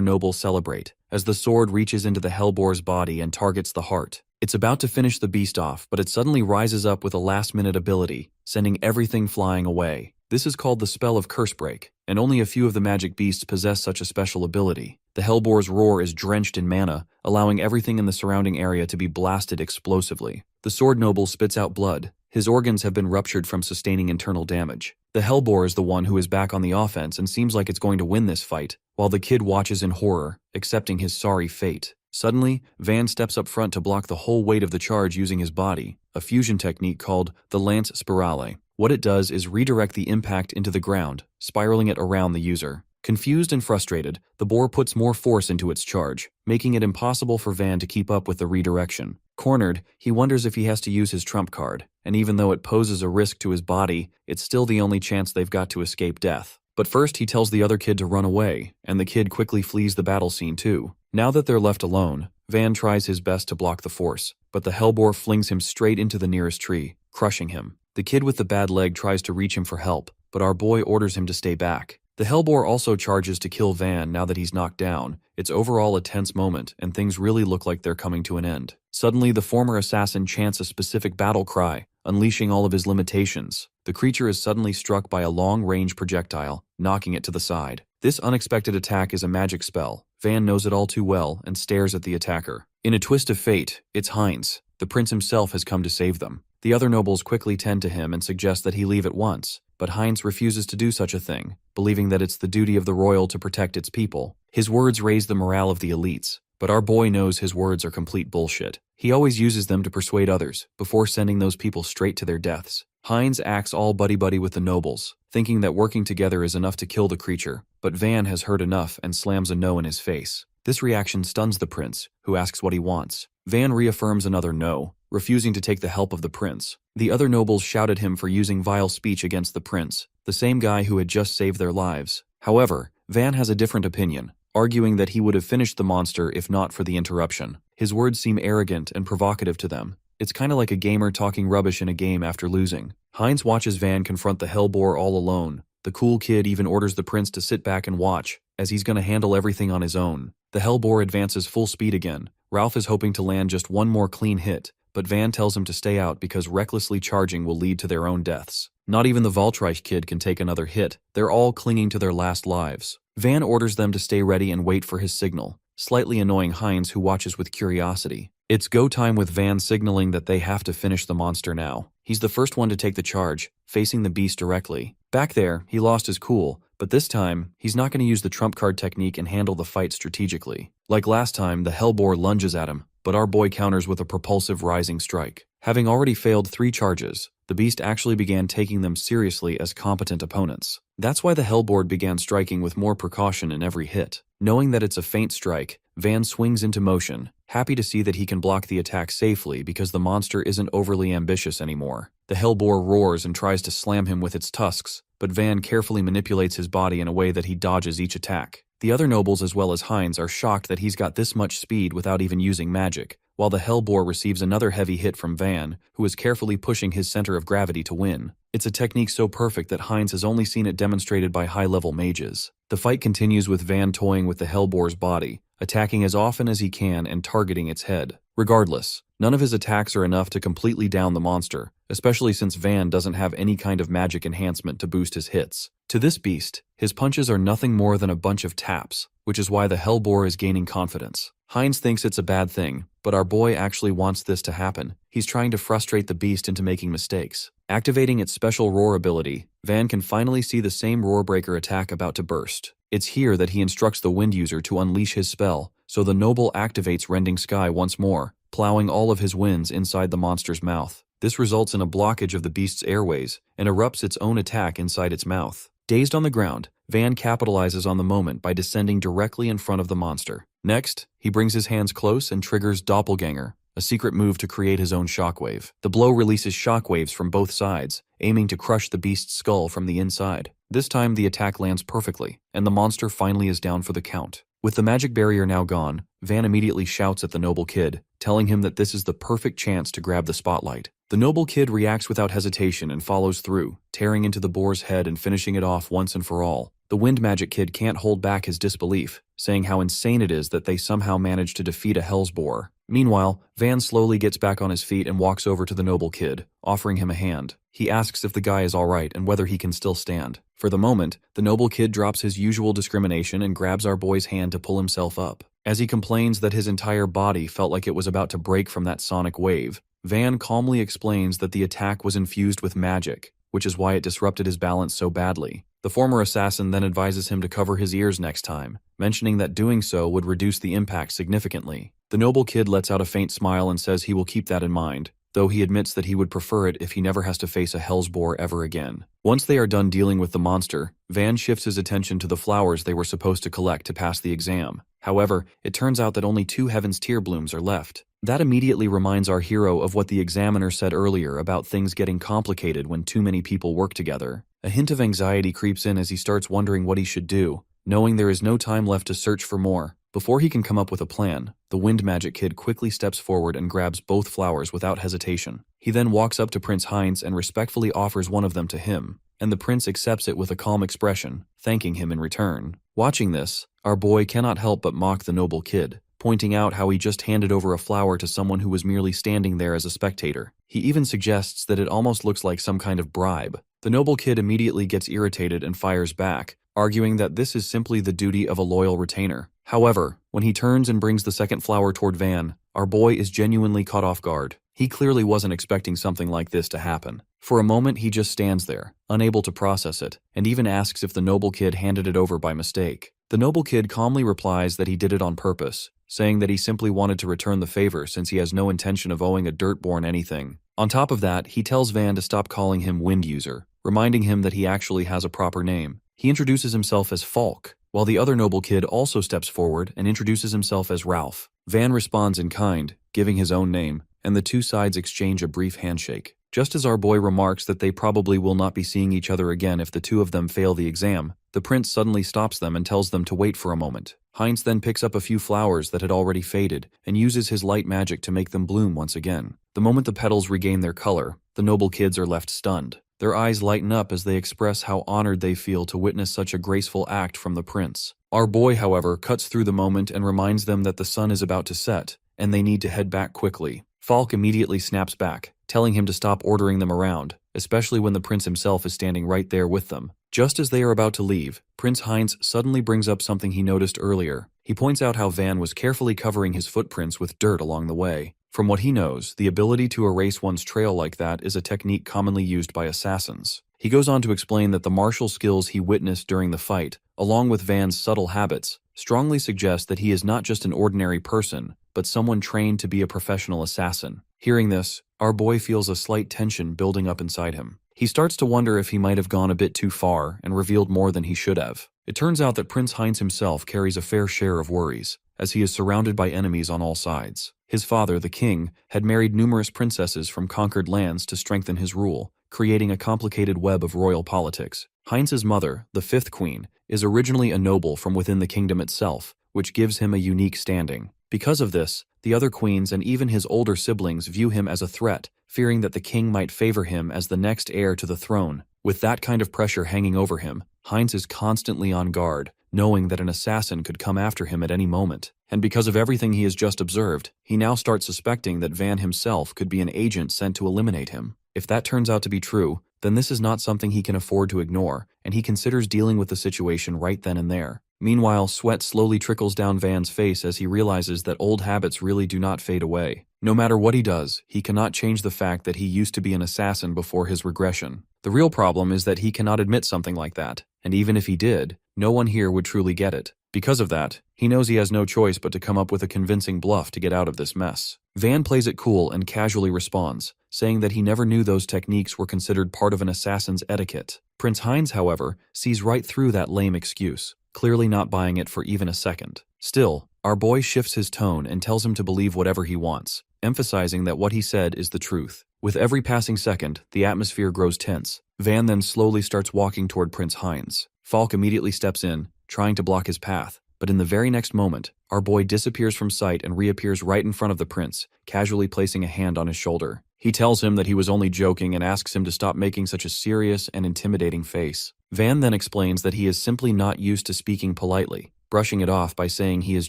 nobles celebrate, as the sword reaches into the Hellboar's body and targets the heart. It's about to finish the beast off, but it suddenly rises up with a last-minute ability, sending everything flying away. This is called the spell of Cursebreak, and only a few of the magic beasts possess such a special ability. The Hellboar's roar is drenched in mana, allowing everything in the surrounding area to be blasted explosively. The sword noble spits out blood. His organs have been ruptured from sustaining internal damage. The Hellboar is the one who is back on the offense and seems like it's going to win this fight, while the kid watches in horror, accepting his sorry fate. Suddenly, Van steps up front to block the whole weight of the charge using his body, a fusion technique called the Lance Spirale. What it does is redirect the impact into the ground, spiraling it around the user. Confused and frustrated, the boar puts more force into its charge, making it impossible for Van to keep up with the redirection. Cornered, he wonders if he has to use his trump card, and even though it poses a risk to his body, it's still the only chance they've got to escape death. But first he tells the other kid to run away, and the kid quickly flees the battle scene too. Now that they're left alone, Van tries his best to block the force, but the Hellboar flings him straight into the nearest tree, crushing him. The kid with the bad leg tries to reach him for help, but our boy orders him to stay back. The Hellboar also charges to kill Van now that he's knocked down. It's overall a tense moment, and things really look like they're coming to an end. Suddenly, the former assassin chants a specific battle cry, unleashing all of his limitations. The creature is suddenly struck by a long-range projectile, knocking it to the side. This unexpected attack is a magic spell. Van knows it all too well and stares at the attacker. In a twist of fate, it's Heinz. The prince himself has come to save them. The other nobles quickly tend to him and suggest that he leave at once, but Heinz refuses to do such a thing, believing that it's the duty of the royal to protect its people. His words raise the morale of the elites, but our boy knows his words are complete bullshit. He always uses them to persuade others, before sending those people straight to their deaths. Heinz acts all buddy-buddy with the nobles, thinking that working together is enough to kill the creature, but Van has heard enough and slams a no in his face. This reaction stuns the prince, who asks what he wants. Van reaffirms another no, refusing to take the help of the prince. The other nobles shout at him for using vile speech against the prince, the same guy who had just saved their lives. However, Van has a different opinion, arguing that he would have finished the monster if not for the interruption. His words seem arrogant and provocative to them. It's kinda like a gamer talking rubbish in a game after losing. Heinz watches Van confront the Hellboar all alone. The cool kid even orders the prince to sit back and watch, as he's gonna handle everything on his own. The Hellboar advances full speed again. Ralph is hoping to land just one more clean hit, but Van tells him to stay out because recklessly charging will lead to their own deaths. Not even the Valtreich kid can take another hit. They're all clinging to their last lives. Van orders them to stay ready and wait for his signal, slightly annoying Heinz, who watches with curiosity. It's go time with Van signaling that they have to finish the monster now. He's the first one to take the charge, facing the beast directly. Back there, he lost his cool, but this time, he's not going to use the trump card technique and handle the fight strategically. Like last time, the Hellboar lunges at him, but our boy counters with a propulsive rising strike. Having already failed 3 charges, the beast actually began taking them seriously as competent opponents. That's why the Hellboar began striking with more precaution in every hit. Knowing that it's a feint strike, Van swings into motion, happy to see that he can block the attack safely because the monster isn't overly ambitious anymore. The Hellboar roars and tries to slam him with its tusks, but Van carefully manipulates his body in a way that he dodges each attack. The other nobles as well as Heinz are shocked that he's got this much speed without even using magic, while the Hellboar receives another heavy hit from Van, who is carefully pushing his center of gravity to win. It's a technique so perfect that Heinz has only seen it demonstrated by high-level mages. The fight continues with Van toying with the Hellboar's body, attacking as often as he can and targeting its head. Regardless, none of his attacks are enough to completely down the monster, especially since Van doesn't have any kind of magic enhancement to boost his hits. To this beast, his punches are nothing more than a bunch of taps, which is why the Hellboar is gaining confidence. Heinz thinks it's a bad thing, but our boy actually wants this to happen. He's trying to frustrate the beast into making mistakes. Activating its special roar ability, Van can finally see the same roar breaker attack about to burst. It's here that he instructs the wind user to unleash his spell, so the noble activates Rending Sky once more, plowing all of his winds inside the monster's mouth. This results in a blockage of the beast's airways and erupts its own attack inside its mouth. Dazed on the ground, Van capitalizes on the moment by descending directly in front of the monster. Next, he brings his hands close and triggers Doppelganger, a secret move to create his own shockwave. The blow releases shockwaves from both sides, aiming to crush the beast's skull from the inside. This time the attack lands perfectly, and the monster finally is down for the count. With the magic barrier now gone, Van immediately shouts at the noble kid, telling him that this is the perfect chance to grab the spotlight. The noble kid reacts without hesitation and follows through, tearing into the boar's head and finishing it off once and for all. The wind magic kid can't hold back his disbelief, saying how insane it is that they somehow managed to defeat a hell's boar. Meanwhile, Van slowly gets back on his feet and walks over to the noble kid, offering him a hand. He asks if the guy is alright and whether he can still stand. For the moment, the noble kid drops his usual discrimination and grabs our boy's hand to pull himself up. As he complains that his entire body felt like it was about to break from that sonic wave, Van calmly explains that the attack was infused with magic, which is why it disrupted his balance so badly. The former assassin then advises him to cover his ears next time, mentioning that doing so would reduce the impact significantly. The noble kid lets out a faint smile and says he will keep that in mind, though he admits that he would prefer it if he never has to face a hell's boar ever again. Once they are done dealing with the monster, Van shifts his attention to the flowers they were supposed to collect to pass the exam. However, it turns out that only 2 Heaven's Tear blooms are left. That immediately reminds our hero of what the examiner said earlier about things getting complicated when too many people work together. A hint of anxiety creeps in as he starts wondering what he should do, knowing there is no time left to search for more. Before he can come up with a plan, the wind magic kid quickly steps forward and grabs both flowers without hesitation. He then walks up to Prince Heinz and respectfully offers one of them to him, and the prince accepts it with a calm expression, thanking him in return. Watching this, our boy cannot help but mock the noble kid, pointing out how he just handed over a flower to someone who was merely standing there as a spectator. He even suggests that it almost looks like some kind of bribe. The noble kid immediately gets irritated and fires back, arguing that this is simply the duty of a loyal retainer. However, when he turns and brings the second flower toward Van, our boy is genuinely caught off guard. He clearly wasn't expecting something like this to happen. For a moment he just stands there, unable to process it, and even asks if the noble kid handed it over by mistake. The noble kid calmly replies that he did it on purpose, saying that he simply wanted to return the favor since he has no intention of owing a dirtborn anything. On top of that, he tells Van to stop calling him Wind User, reminding him that he actually has a proper name. He introduces himself as Falk, while the other noble kid also steps forward and introduces himself as Ralph. Van responds in kind, giving his own name, and the two sides exchange a brief handshake. Just as our boy remarks that they probably will not be seeing each other again if the two of them fail the exam, the prince suddenly stops them and tells them to wait for a moment. Heinz then picks up a few flowers that had already faded and uses his light magic to make them bloom once again. The moment the petals regain their color, the noble kids are left stunned. Their eyes lighten up as they express how honored they feel to witness such a graceful act from the prince. Our boy, however, cuts through the moment and reminds them that the sun is about to set, and they need to head back quickly. Falk immediately snaps back, telling him to stop ordering them around, especially when the prince himself is standing right there with them. Just as they are about to leave, Prince Heinz suddenly brings up something he noticed earlier. He points out how Van was carefully covering his footprints with dirt along the way. From what he knows, the ability to erase one's trail like that is a technique commonly used by assassins. He goes on to explain that the martial skills he witnessed during the fight, along with Van's subtle habits, strongly suggest that he is not just an ordinary person, but someone trained to be a professional assassin. Hearing this, our boy feels a slight tension building up inside him. He starts to wonder if he might have gone a bit too far and revealed more than he should have. It turns out that Prince Heinz himself carries a fair share of worries, as he is surrounded by enemies on all sides. His father, the king, had married numerous princesses from conquered lands to strengthen his rule, creating a complicated web of royal politics. Heinz's mother, the fifth queen, is originally a noble from within the kingdom itself, which gives him a unique standing. Because of this, the other queens and even his older siblings view him as a threat, fearing that the king might favor him as the next heir to the throne. With that kind of pressure hanging over him, Heinz is constantly on guard, knowing that an assassin could come after him at any moment. And because of everything he has just observed, he now starts suspecting that Van himself could be an agent sent to eliminate him. If that turns out to be true, then this is not something he can afford to ignore, and he considers dealing with the situation right then and there. Meanwhile, sweat slowly trickles down Van's face as he realizes that old habits really do not fade away. No matter what he does, he cannot change the fact that he used to be an assassin before his regression. The real problem is that he cannot admit something like that, and even if he did, no one here would truly get it. Because of that, he knows he has no choice but to come up with a convincing bluff to get out of this mess. Van plays it cool and casually responds, saying that he never knew those techniques were considered part of an assassin's etiquette. Prince Heinz, however, sees right through that lame excuse, clearly not buying it for even a second. Still, our boy shifts his tone and tells him to believe whatever he wants, emphasizing that what he said is the truth. With every passing second, the atmosphere grows tense. Van then slowly starts walking toward Prince Heinz. Falk immediately steps in, trying to block his path, but in the very next moment, our boy disappears from sight and reappears right in front of the prince, casually placing a hand on his shoulder. He tells him that he was only joking and asks him to stop making such a serious and intimidating face. Van then explains that he is simply not used to speaking politely, brushing it off by saying he is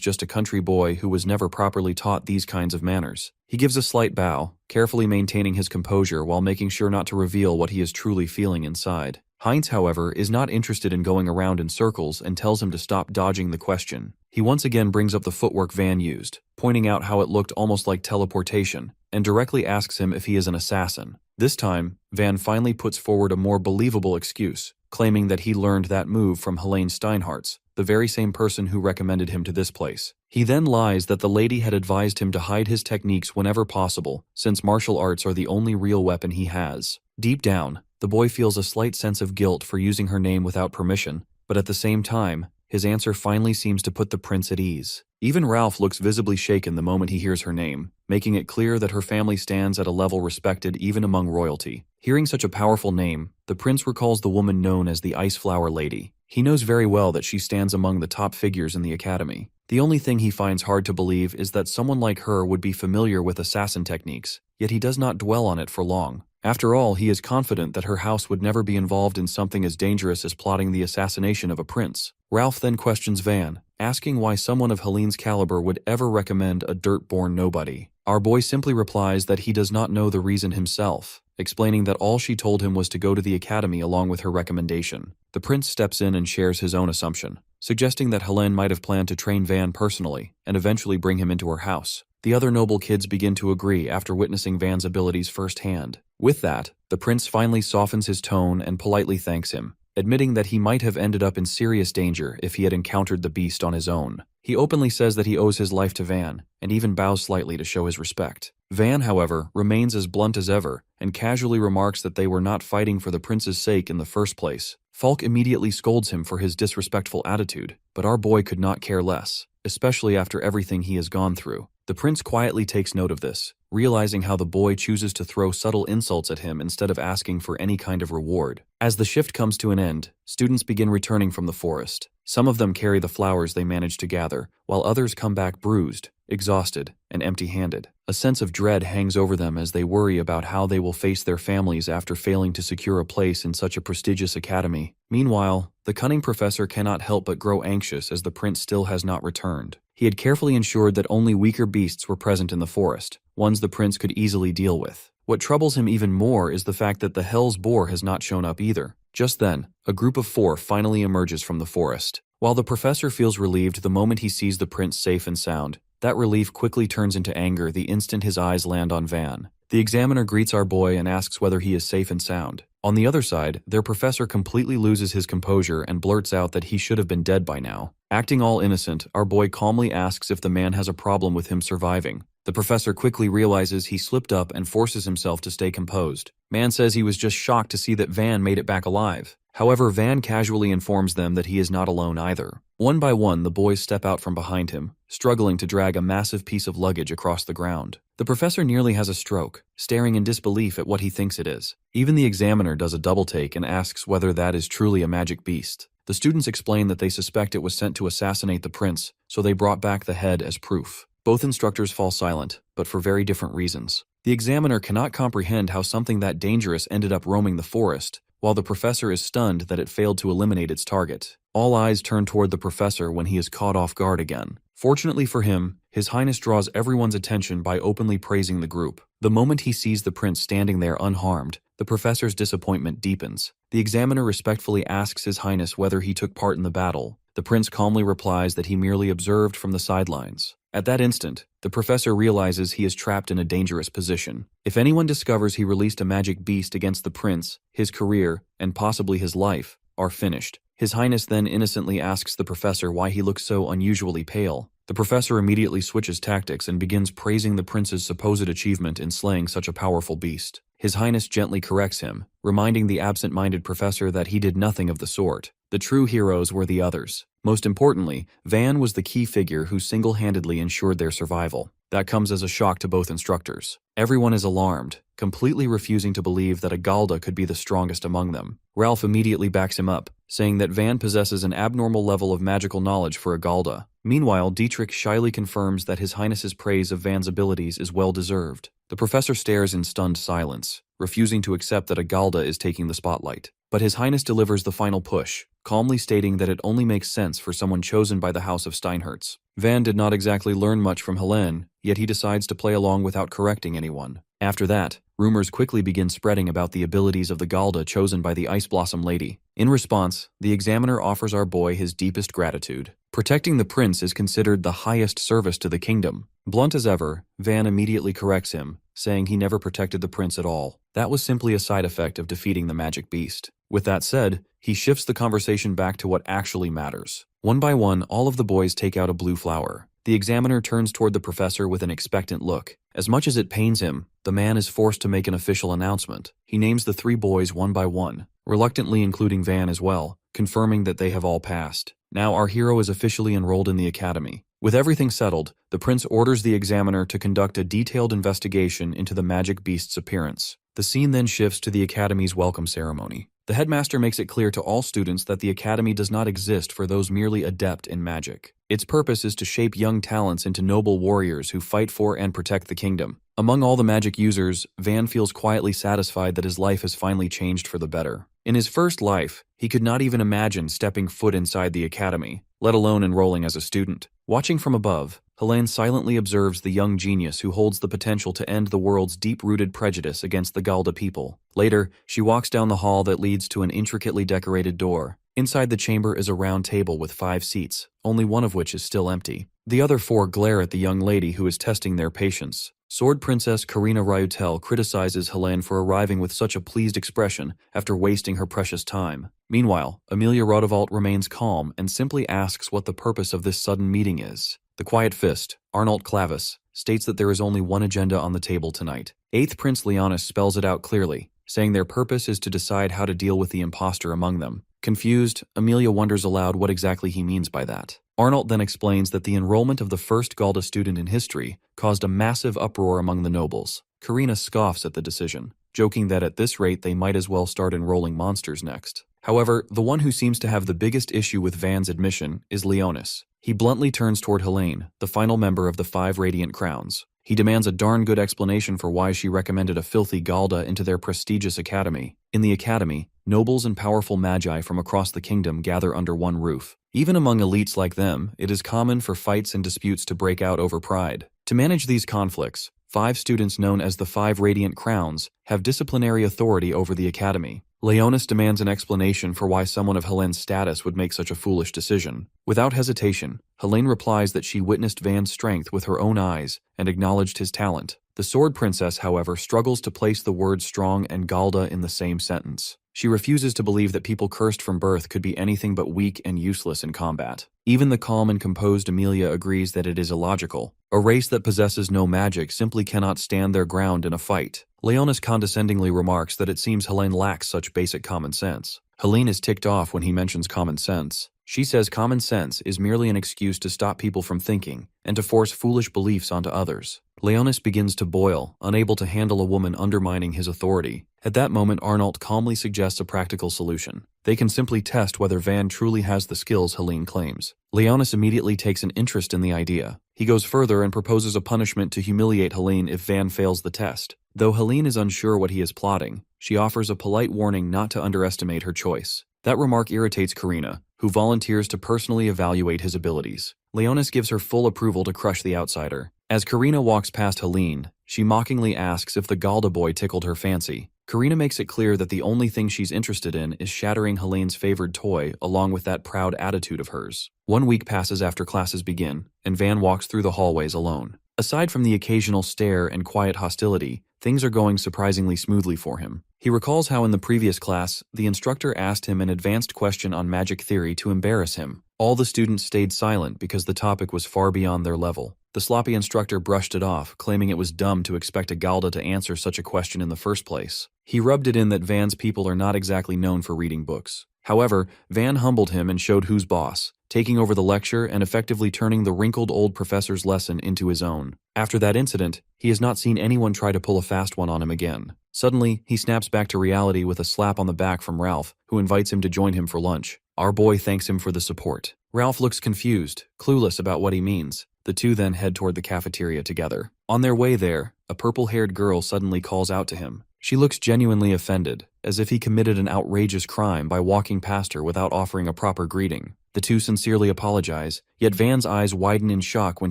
just a country boy who was never properly taught these kinds of manners. He gives a slight bow, carefully maintaining his composure while making sure not to reveal what he is truly feeling inside. Heinz, however, is not interested in going around in circles and tells him to stop dodging the question. He once again brings up the footwork Van used, pointing out how it looked almost like teleportation, and directly asks him if he is an assassin. This time, Van finally puts forward a more believable excuse, claiming that he learned that move from Helene Steinhardt's, the very same person who recommended him to this place. He then lies that the lady had advised him to hide his techniques whenever possible, since martial arts are the only real weapon he has. Deep down, the boy feels a slight sense of guilt for using her name without permission, but at the same time, his answer finally seems to put the prince at ease. Even Ralph looks visibly shaken the moment he hears her name, making it clear that her family stands at a level respected even among royalty. Hearing such a powerful name, the prince recalls the woman known as the Ice Flower Lady. He knows very well that she stands among the top figures in the academy. The only thing he finds hard to believe is that someone like her would be familiar with assassin techniques, yet he does not dwell on it for long. After all, he is confident that her house would never be involved in something as dangerous as plotting the assassination of a prince. Ralph then questions Van, asking why someone of Helene's caliber would ever recommend a dirt-born nobody. Our boy simply replies that he does not know the reason himself, explaining that all she told him was to go to the academy along with her recommendation. The prince steps in and shares his own assumption, suggesting that Helene might have planned to train Van personally and eventually bring him into her house. The other noble kids begin to agree after witnessing Van's abilities firsthand. With that, the prince finally softens his tone and politely thanks him, admitting that he might have ended up in serious danger if he had encountered the beast on his own. He openly says that he owes his life to Van, and even bows slightly to show his respect. Van, however, remains as blunt as ever, and casually remarks that they were not fighting for the prince's sake in the first place. Falk immediately scolds him for his disrespectful attitude, but our boy could not care less, especially after everything he has gone through. The prince quietly takes note of this, realizing how the boy chooses to throw subtle insults at him instead of asking for any kind of reward. As the shift comes to an end, students begin returning from the forest. Some of them carry the flowers they managed to gather, while others come back bruised, exhausted, and empty-handed. A sense of dread hangs over them as they worry about how they will face their families after failing to secure a place in such a prestigious academy. Meanwhile, the cunning professor cannot help but grow anxious as the prince still has not returned. He had carefully ensured that only weaker beasts were present in the forest, ones the prince could easily deal with. What troubles him even more is the fact that the Hell's Boar has not shown up either. Just then, a group of 4 finally emerges from the forest. While the professor feels relieved the moment he sees the prince safe and sound, that relief quickly turns into anger the instant his eyes land on Van. The examiner greets our boy and asks whether he is safe and sound. On the other side, their professor completely loses his composure and blurts out that he should have been dead by now. Acting all innocent, our boy calmly asks if the man has a problem with him surviving. The professor quickly realizes he slipped up and forces himself to stay composed. Man says he was just shocked to see that Van made it back alive. However, Van casually informs them that he is not alone either. One by one, the boys step out from behind him, struggling to drag a massive piece of luggage across the ground. The professor nearly has a stroke, staring in disbelief at what he thinks it is. Even the examiner does a double take and asks whether that is truly a magic beast. The students explain that they suspect it was sent to assassinate the prince, so they brought back the head as proof. Both instructors fall silent, but for very different reasons. The examiner cannot comprehend how something that dangerous ended up roaming the forest, while the professor is stunned that it failed to eliminate its target. All eyes turn toward the professor when he is caught off guard again. Fortunately for him, His Highness draws everyone's attention by openly praising the group. The moment he sees the prince standing there unharmed, the professor's disappointment deepens. The examiner respectfully asks His Highness whether he took part in the battle. The prince calmly replies that he merely observed from the sidelines. At that instant, the professor realizes he is trapped in a dangerous position. If anyone discovers he released a magic beast against the prince, his career, and possibly his life, are finished. His Highness then innocently asks the professor why he looks so unusually pale. The professor immediately switches tactics and begins praising the prince's supposed achievement in slaying such a powerful beast. His Highness gently corrects him, reminding the absent-minded professor that he did nothing of the sort. The true heroes were the others. Most importantly, Van was the key figure who single-handedly ensured their survival. That comes as a shock to both instructors. Everyone is alarmed, completely refusing to believe that a Galda could be the strongest among them. Ralph immediately backs him up, saying that Van possesses an abnormal level of magical knowledge for a Galda. Meanwhile, Dietrich shyly confirms that His Highness's praise of Van's abilities is well-deserved. The professor stares in stunned silence, refusing to accept that a Galda is taking the spotlight. But His Highness delivers the final push, calmly stating that it only makes sense for someone chosen by the House of Steinhertz. Van did not exactly learn much from Helene, yet he decides to play along without correcting anyone. After that, rumors quickly begin spreading about the abilities of the Galda chosen by the Ice Blossom Lady. In response, the examiner offers our boy his deepest gratitude. Protecting the prince is considered the highest service to the kingdom. Blunt as ever, Van immediately corrects him, saying he never protected the prince at all. That was simply a side effect of defeating the magic beast. With that said, he shifts the conversation back to what actually matters. One by one, all of the boys take out a blue flower. The examiner turns toward the professor with an expectant look. As much as it pains him, the man is forced to make an official announcement. He names the 3 boys one by one, reluctantly including Van as well, confirming that they have all passed. Now our hero is officially enrolled in the academy. With everything settled, the prince orders the examiner to conduct a detailed investigation into the magic beast's appearance. The scene then shifts to the academy's welcome ceremony. The headmaster makes it clear to all students that the academy does not exist for those merely adept in magic. Its purpose is to shape young talents into noble warriors who fight for and protect the kingdom. Among all the magic users, Van feels quietly satisfied that his life has finally changed for the better. In his first life, he could not even imagine stepping foot inside the academy, let alone enrolling as a student. Watching from above, Helene silently observes the young genius who holds the potential to end the world's deep-rooted prejudice against the Galda people. Later, she walks down the hall that leads to an intricately decorated door. Inside the chamber is a round table with 5 seats, only one of which is still empty. The other 4 glare at the young lady who is testing their patience. Sword Princess Karina Ryutel criticizes Helene for arriving with such a pleased expression after wasting her precious time. Meanwhile, Amelia Rodewald remains calm and simply asks what the purpose of this sudden meeting is. The Quiet Fist, Arnold Clavis, states that there is only one agenda on the table tonight. 8th Prince Leonis spells it out clearly, saying their purpose is to decide how to deal with the imposter among them. Confused, Amelia wonders aloud what exactly he means by that. Arnold then explains that the enrollment of the first Galda student in history caused a massive uproar among the nobles. Karina scoffs at the decision, joking that at this rate they might as well start enrolling monsters next. However, the one who seems to have the biggest issue with Van's admission is Leonis. He bluntly turns toward Helene, the final member of the 5 Radiant Crowns. He demands a darn good explanation for why she recommended a filthy Galda into their prestigious academy. In the academy, nobles and powerful magi from across the kingdom gather under one roof. Even among elites like them, it is common for fights and disputes to break out over pride. To manage these conflicts, 5 students known as the 5 Radiant Crowns have disciplinary authority over the academy. Leonis demands an explanation for why someone of Helene's status would make such a foolish decision. Without hesitation, Helene replies that she witnessed Van's strength with her own eyes and acknowledged his talent. The Sword Princess, however, struggles to place the words strong and Galda in the same sentence. She refuses to believe that people cursed from birth could be anything but weak and useless in combat. Even the calm and composed Amelia agrees that it is illogical. A race that possesses no magic simply cannot stand their ground in a fight. Leonis condescendingly remarks that it seems Helene lacks such basic common sense. Helene is ticked off when he mentions common sense. She says common sense is merely an excuse to stop people from thinking and to force foolish beliefs onto others. Leonis begins to boil, unable to handle a woman undermining his authority. At that moment, Arnold calmly suggests a practical solution. They can simply test whether Van truly has the skills Helene claims. Leonis immediately takes an interest in the idea. He goes further and proposes a punishment to humiliate Helene if Van fails the test. Though Helene is unsure what he is plotting, she offers a polite warning not to underestimate her choice. That remark irritates Karina, who volunteers to personally evaluate his abilities. Leonis gives her full approval to crush the outsider. As Karina walks past Helene, she mockingly asks if the Galda boy tickled her fancy. Karina makes it clear that the only thing she's interested in is shattering Helene's favored toy along with that proud attitude of hers. 1 week passes after classes begin, and Van walks through the hallways alone. Aside from the occasional stare and quiet hostility, things are going surprisingly smoothly for him. He recalls how in the previous class, the instructor asked him an advanced question on magic theory to embarrass him. All the students stayed silent because the topic was far beyond their level. The sloppy instructor brushed it off, claiming it was dumb to expect a Galda to answer such a question in the first place. He rubbed it in that Van's people are not exactly known for reading books. However, Van humbled him and showed who's boss, taking over the lecture and effectively turning the wrinkled old professor's lesson into his own. After that incident, he has not seen anyone try to pull a fast one on him again. Suddenly, he snaps back to reality with a slap on the back from Ralph, who invites him to join him for lunch. Our boy thanks him for the support. Ralph looks confused, clueless about what he means. The two then head toward the cafeteria together. On their way there, a purple-haired girl suddenly calls out to him. She looks genuinely offended, as if he committed an outrageous crime by walking past her without offering a proper greeting. The two sincerely apologize, yet Van's eyes widen in shock when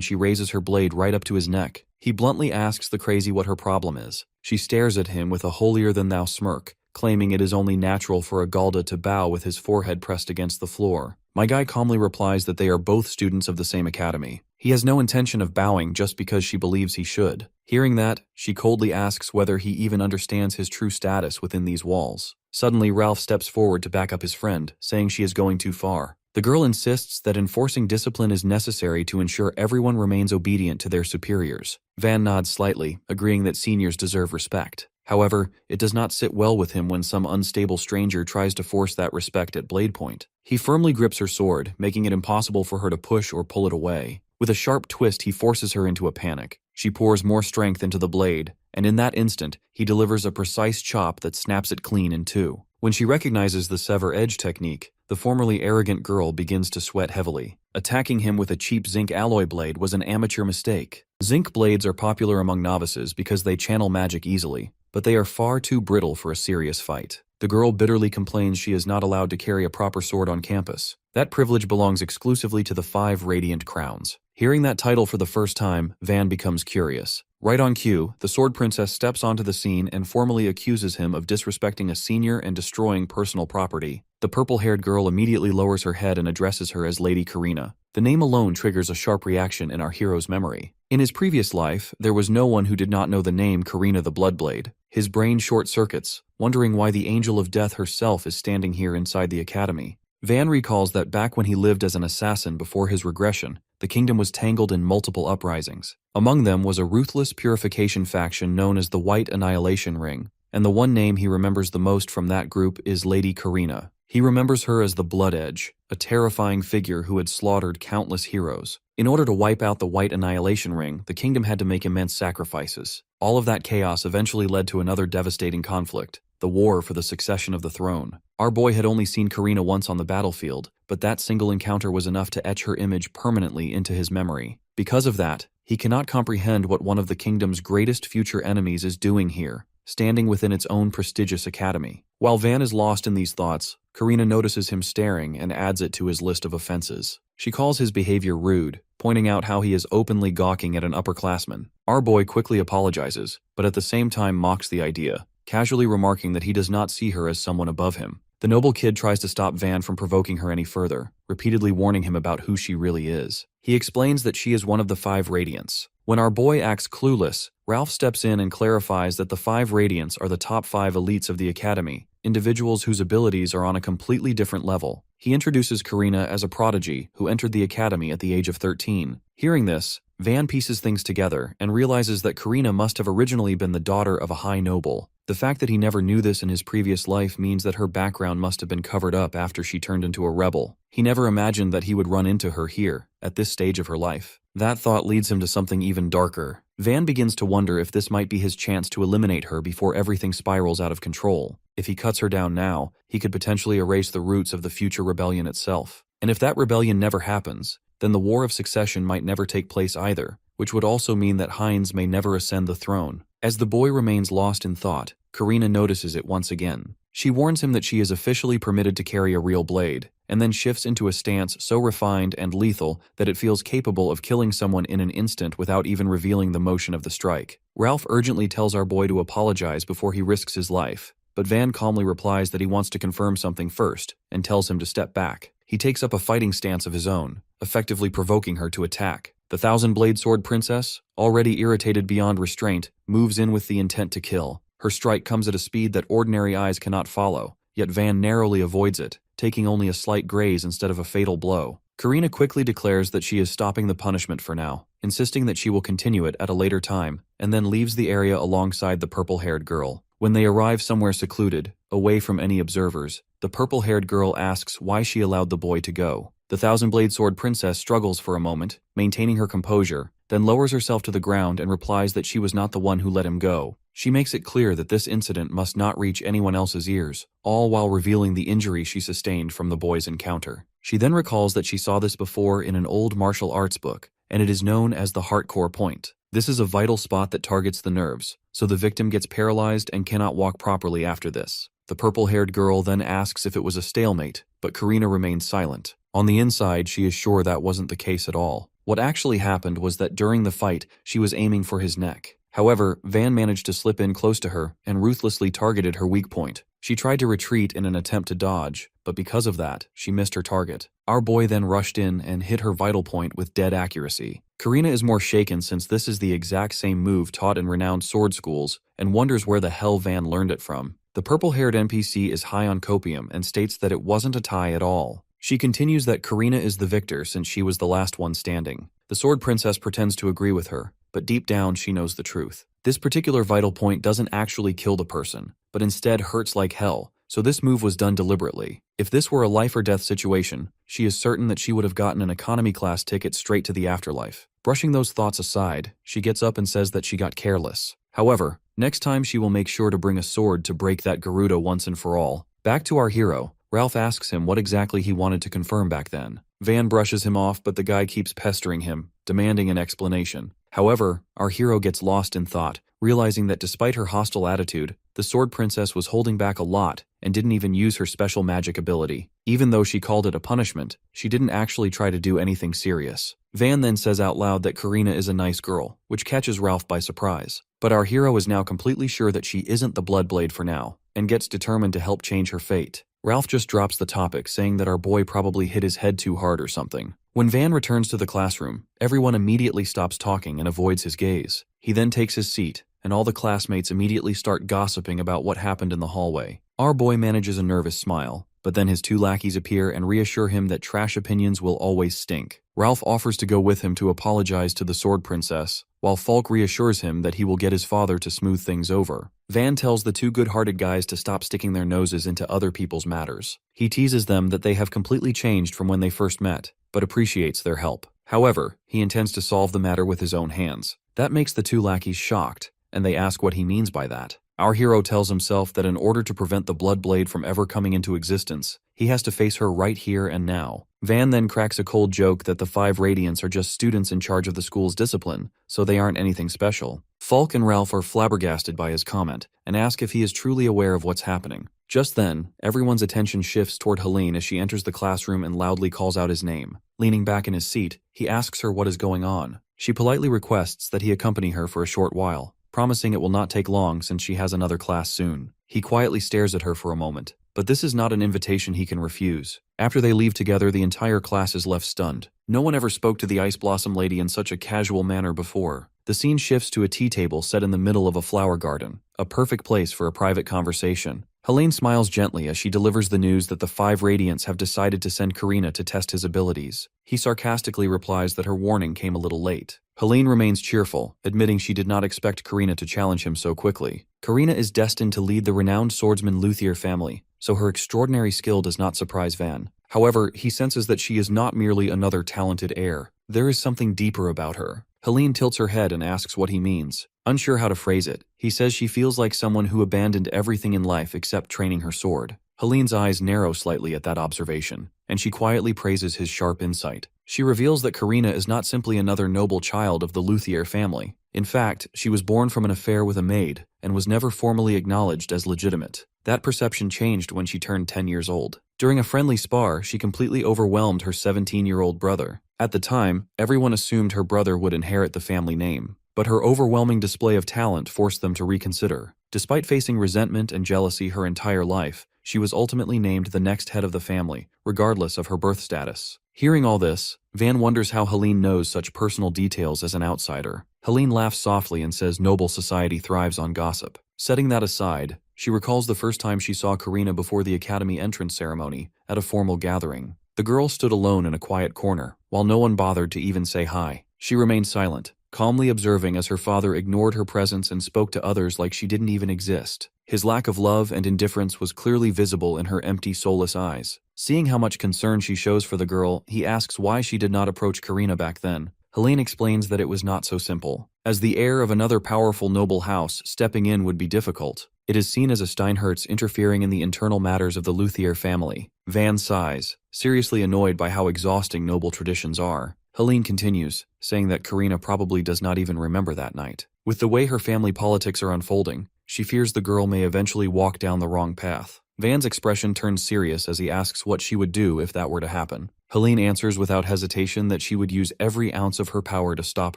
she raises her blade right up to his neck. He bluntly asks the crazy what her problem is. She stares at him with a holier-than-thou smirk, claiming it is only natural for a Galda to bow with his forehead pressed against the floor. My guy calmly replies that they are both students of the same academy. He has no intention of bowing just because she believes he should. Hearing that, she coldly asks whether he even understands his true status within these walls. Suddenly, Ralph steps forward to back up his friend, saying she is going too far. The girl insists that enforcing discipline is necessary to ensure everyone remains obedient to their superiors. Van nods slightly, agreeing that seniors deserve respect. However, it does not sit well with him when some unstable stranger tries to force that respect at blade point. He firmly grips her sword, making it impossible for her to push or pull it away. With a sharp twist, he forces her into a panic. She pours more strength into the blade, and in that instant, he delivers a precise chop that snaps it clean in two. When she recognizes the sever edge technique, the formerly arrogant girl begins to sweat heavily. Attacking him with a cheap zinc alloy blade was an amateur mistake. Zinc blades are popular among novices because they channel magic easily, but they are far too brittle for a serious fight. The girl bitterly complains she is not allowed to carry a proper sword on campus. That privilege belongs exclusively to the 5 Radiant Crowns. Hearing that title for the first time, Van becomes curious. Right on cue, the Sword Princess steps onto the scene and formally accuses him of disrespecting a senior and destroying personal property. The purple-haired girl immediately lowers her head and addresses her as Lady Karina. The name alone triggers a sharp reaction in our hero's memory. In his previous life, there was no one who did not know the name Karina the Bloodblade. His brain short-circuits, wondering why the Angel of Death herself is standing here inside the academy. Van recalls that back when he lived as an assassin before his regression, the kingdom was tangled in multiple uprisings. Among them was a ruthless purification faction known as the White Annihilation Ring, and the one name he remembers the most from that group is Lady Karina. He remembers her as the Blood Edge, a terrifying figure who had slaughtered countless heroes. In order to wipe out the White Annihilation Ring, the kingdom had to make immense sacrifices. All of that chaos eventually led to another devastating conflict, the war for the succession of the throne. Our boy had only seen Karina once on the battlefield, but that single encounter was enough to etch her image permanently into his memory. Because of that, he cannot comprehend what one of the kingdom's greatest future enemies is doing here, standing within its own prestigious academy. While Van is lost in these thoughts, Karina notices him staring and adds it to his list of offenses. She calls his behavior rude, pointing out how he is openly gawking at an upperclassman. Our boy quickly apologizes, but at the same time mocks the idea, casually remarking that he does not see her as someone above him. The noble kid tries to stop Van from provoking her any further, repeatedly warning him about who she really is. He explains that she is one of the 5 Radiants. When our boy acts clueless, Ralph steps in and clarifies that the 5 Radiants are the top 5 elites of the academy, individuals whose abilities are on a completely different level. He introduces Karina as a prodigy who entered the academy at the age of 13. Hearing this, Van pieces things together and realizes that Karina must have originally been the daughter of a high noble. The fact that he never knew this in his previous life means that her background must have been covered up after she turned into a rebel. He never imagined that he would run into her here, at this stage of her life. That thought leads him to something even darker. Van begins to wonder if this might be his chance to eliminate her before everything spirals out of control. If he cuts her down now, he could potentially erase the roots of the future rebellion itself. And if that rebellion never happens, then the War of Succession might never take place either, which would also mean that Heinz may never ascend the throne. As the boy remains lost in thought, Karina notices it once again. She warns him that she is officially permitted to carry a real blade, and then shifts into a stance so refined and lethal that it feels capable of killing someone in an instant without even revealing the motion of the strike. Ralph urgently tells our boy to apologize before he risks his life, but Van calmly replies that he wants to confirm something first, and tells him to step back. He takes up a fighting stance of his own, effectively provoking her to attack. The Thousand-Blade Sword Princess, already irritated beyond restraint, moves in with the intent to kill. Her strike comes at a speed that ordinary eyes cannot follow, yet Van narrowly avoids it, taking only a slight graze instead of a fatal blow. Karina quickly declares that she is stopping the punishment for now, insisting that she will continue it at a later time, and then leaves the area alongside the purple-haired girl. When they arrive somewhere secluded, away from any observers, the purple-haired girl asks why she allowed the boy to go. The Thousand-Blade Sword Princess struggles for a moment, maintaining her composure, then lowers herself to the ground and replies that she was not the one who let him go. She makes it clear that this incident must not reach anyone else's ears, all while revealing the injury she sustained from the boy's encounter. She then recalls that she saw this before in an old martial arts book, and it is known as the heart-core point. This is a vital spot that targets the nerves, so the victim gets paralyzed and cannot walk properly after this. The purple-haired girl then asks if it was a stalemate, but Karina remains silent. On the inside, she is sure that wasn't the case at all. What actually happened was that during the fight, she was aiming for his neck. However, Van managed to slip in close to her and ruthlessly targeted her weak point. She tried to retreat in an attempt to dodge, but because of that, she missed her target. Our boy then rushed in and hit her vital point with dead accuracy. Karina is more shaken since this is the exact same move taught in renowned sword schools and wonders where the hell Van learned it from. The purple-haired NPC is high on copium and states that it wasn't a tie at all. She continues that Karina is the victor since she was the last one standing. The Sword Princess pretends to agree with her, but deep down she knows the truth. This particular vital point doesn't actually kill the person, but instead hurts like hell, so this move was done deliberately. If this were a life-or-death situation, she is certain that she would have gotten an economy class ticket straight to the afterlife. Brushing those thoughts aside, she gets up and says that she got careless. However, next time she will make sure to bring a sword to break that Garuda once and for all. Back to our hero. Ralph asks him what exactly he wanted to confirm back then. Van brushes him off, but the guy keeps pestering him, demanding an explanation. However, our hero gets lost in thought, realizing that despite her hostile attitude, the Sword Princess was holding back a lot and didn't even use her special magic ability. Even though she called it a punishment, she didn't actually try to do anything serious. Van then says out loud that Karina is a nice girl, which catches Ralph by surprise. But our hero is now completely sure that she isn't the Bloodblade for now, and gets determined to help change her fate. Ralph just drops the topic, saying that our boy probably hit his head too hard or something. When Van returns to the classroom, everyone immediately stops talking and avoids his gaze. He then takes his seat, and all the classmates immediately start gossiping about what happened in the hallway. Our boy manages a nervous smile, but then his two lackeys appear and reassure him that trash opinions will always stink. Ralph offers to go with him to apologize to the Sword Princess, while Falk reassures him that he will get his father to smooth things over. Van tells the two good-hearted guys to stop sticking their noses into other people's matters. He teases them that they have completely changed from when they first met, but appreciates their help. However, he intends to solve the matter with his own hands. That makes the two lackeys shocked, and they ask what he means by that. Our hero tells himself that in order to prevent the Bloodblade from ever coming into existence, he has to face her right here and now. Van then cracks a cold joke that the 5 Radiants are just students in charge of the school's discipline, so they aren't anything special. Falk and Ralph are flabbergasted by his comment, and ask if he is truly aware of what's happening. Just then, everyone's attention shifts toward Helene as she enters the classroom and loudly calls out his name. Leaning back in his seat, he asks her what is going on. She politely requests that he accompany her for a short while, promising it will not take long since she has another class soon. He quietly stares at her for a moment, but this is not an invitation he can refuse. After they leave together, the entire class is left stunned. No one ever spoke to the Ice Blossom Lady in such a casual manner before. The scene shifts to a tea table set in the middle of a flower garden, a perfect place for a private conversation. Helene smiles gently as she delivers the news that the 5 Radiants have decided to send Karina to test his abilities. He sarcastically replies that her warning came a little late. Helene remains cheerful, admitting she did not expect Karina to challenge him so quickly. Karina is destined to lead the renowned swordsman Luthier family, so her extraordinary skill does not surprise Van. However, he senses that she is not merely another talented heir. There is something deeper about her. Helene tilts her head and asks what he means. Unsure how to phrase it, he says she feels like someone who abandoned everything in life except training her sword. Helene's eyes narrow slightly at that observation, and she quietly praises his sharp insight. She reveals that Karina is not simply another noble child of the Luthier family. In fact, she was born from an affair with a maid, and was never formally acknowledged as legitimate. That perception changed when she turned 10 years old. During a friendly spar, she completely overwhelmed her 17-year-old brother. At the time, everyone assumed her brother would inherit the family name, but her overwhelming display of talent forced them to reconsider. Despite facing resentment and jealousy her entire life, she was ultimately named the next head of the family, regardless of her birth status. Hearing all this, Van wonders how Helene knows such personal details as an outsider. Helene laughs softly and says noble society thrives on gossip. Setting that aside, she recalls the first time she saw Karina before the academy entrance ceremony at a formal gathering. The girl stood alone in a quiet corner, while no one bothered to even say hi. She remained silent, calmly observing as her father ignored her presence and spoke to others like she didn't even exist. His lack of love and indifference was clearly visible in her empty, soulless eyes. Seeing how much concern she shows for the girl, he asks why she did not approach Karina back then. Helene explains that it was not so simple. As the heir of another powerful noble house, stepping in would be difficult. It is seen as a Steinhertz interfering in the internal matters of the Luthier family. Van sighs, seriously annoyed by how exhausting noble traditions are. Helene continues, saying that Karina probably does not even remember that night. With the way her family politics are unfolding, she fears the girl may eventually walk down the wrong path. Van's expression turns serious as he asks what she would do if that were to happen. Helene answers without hesitation that she would use every ounce of her power to stop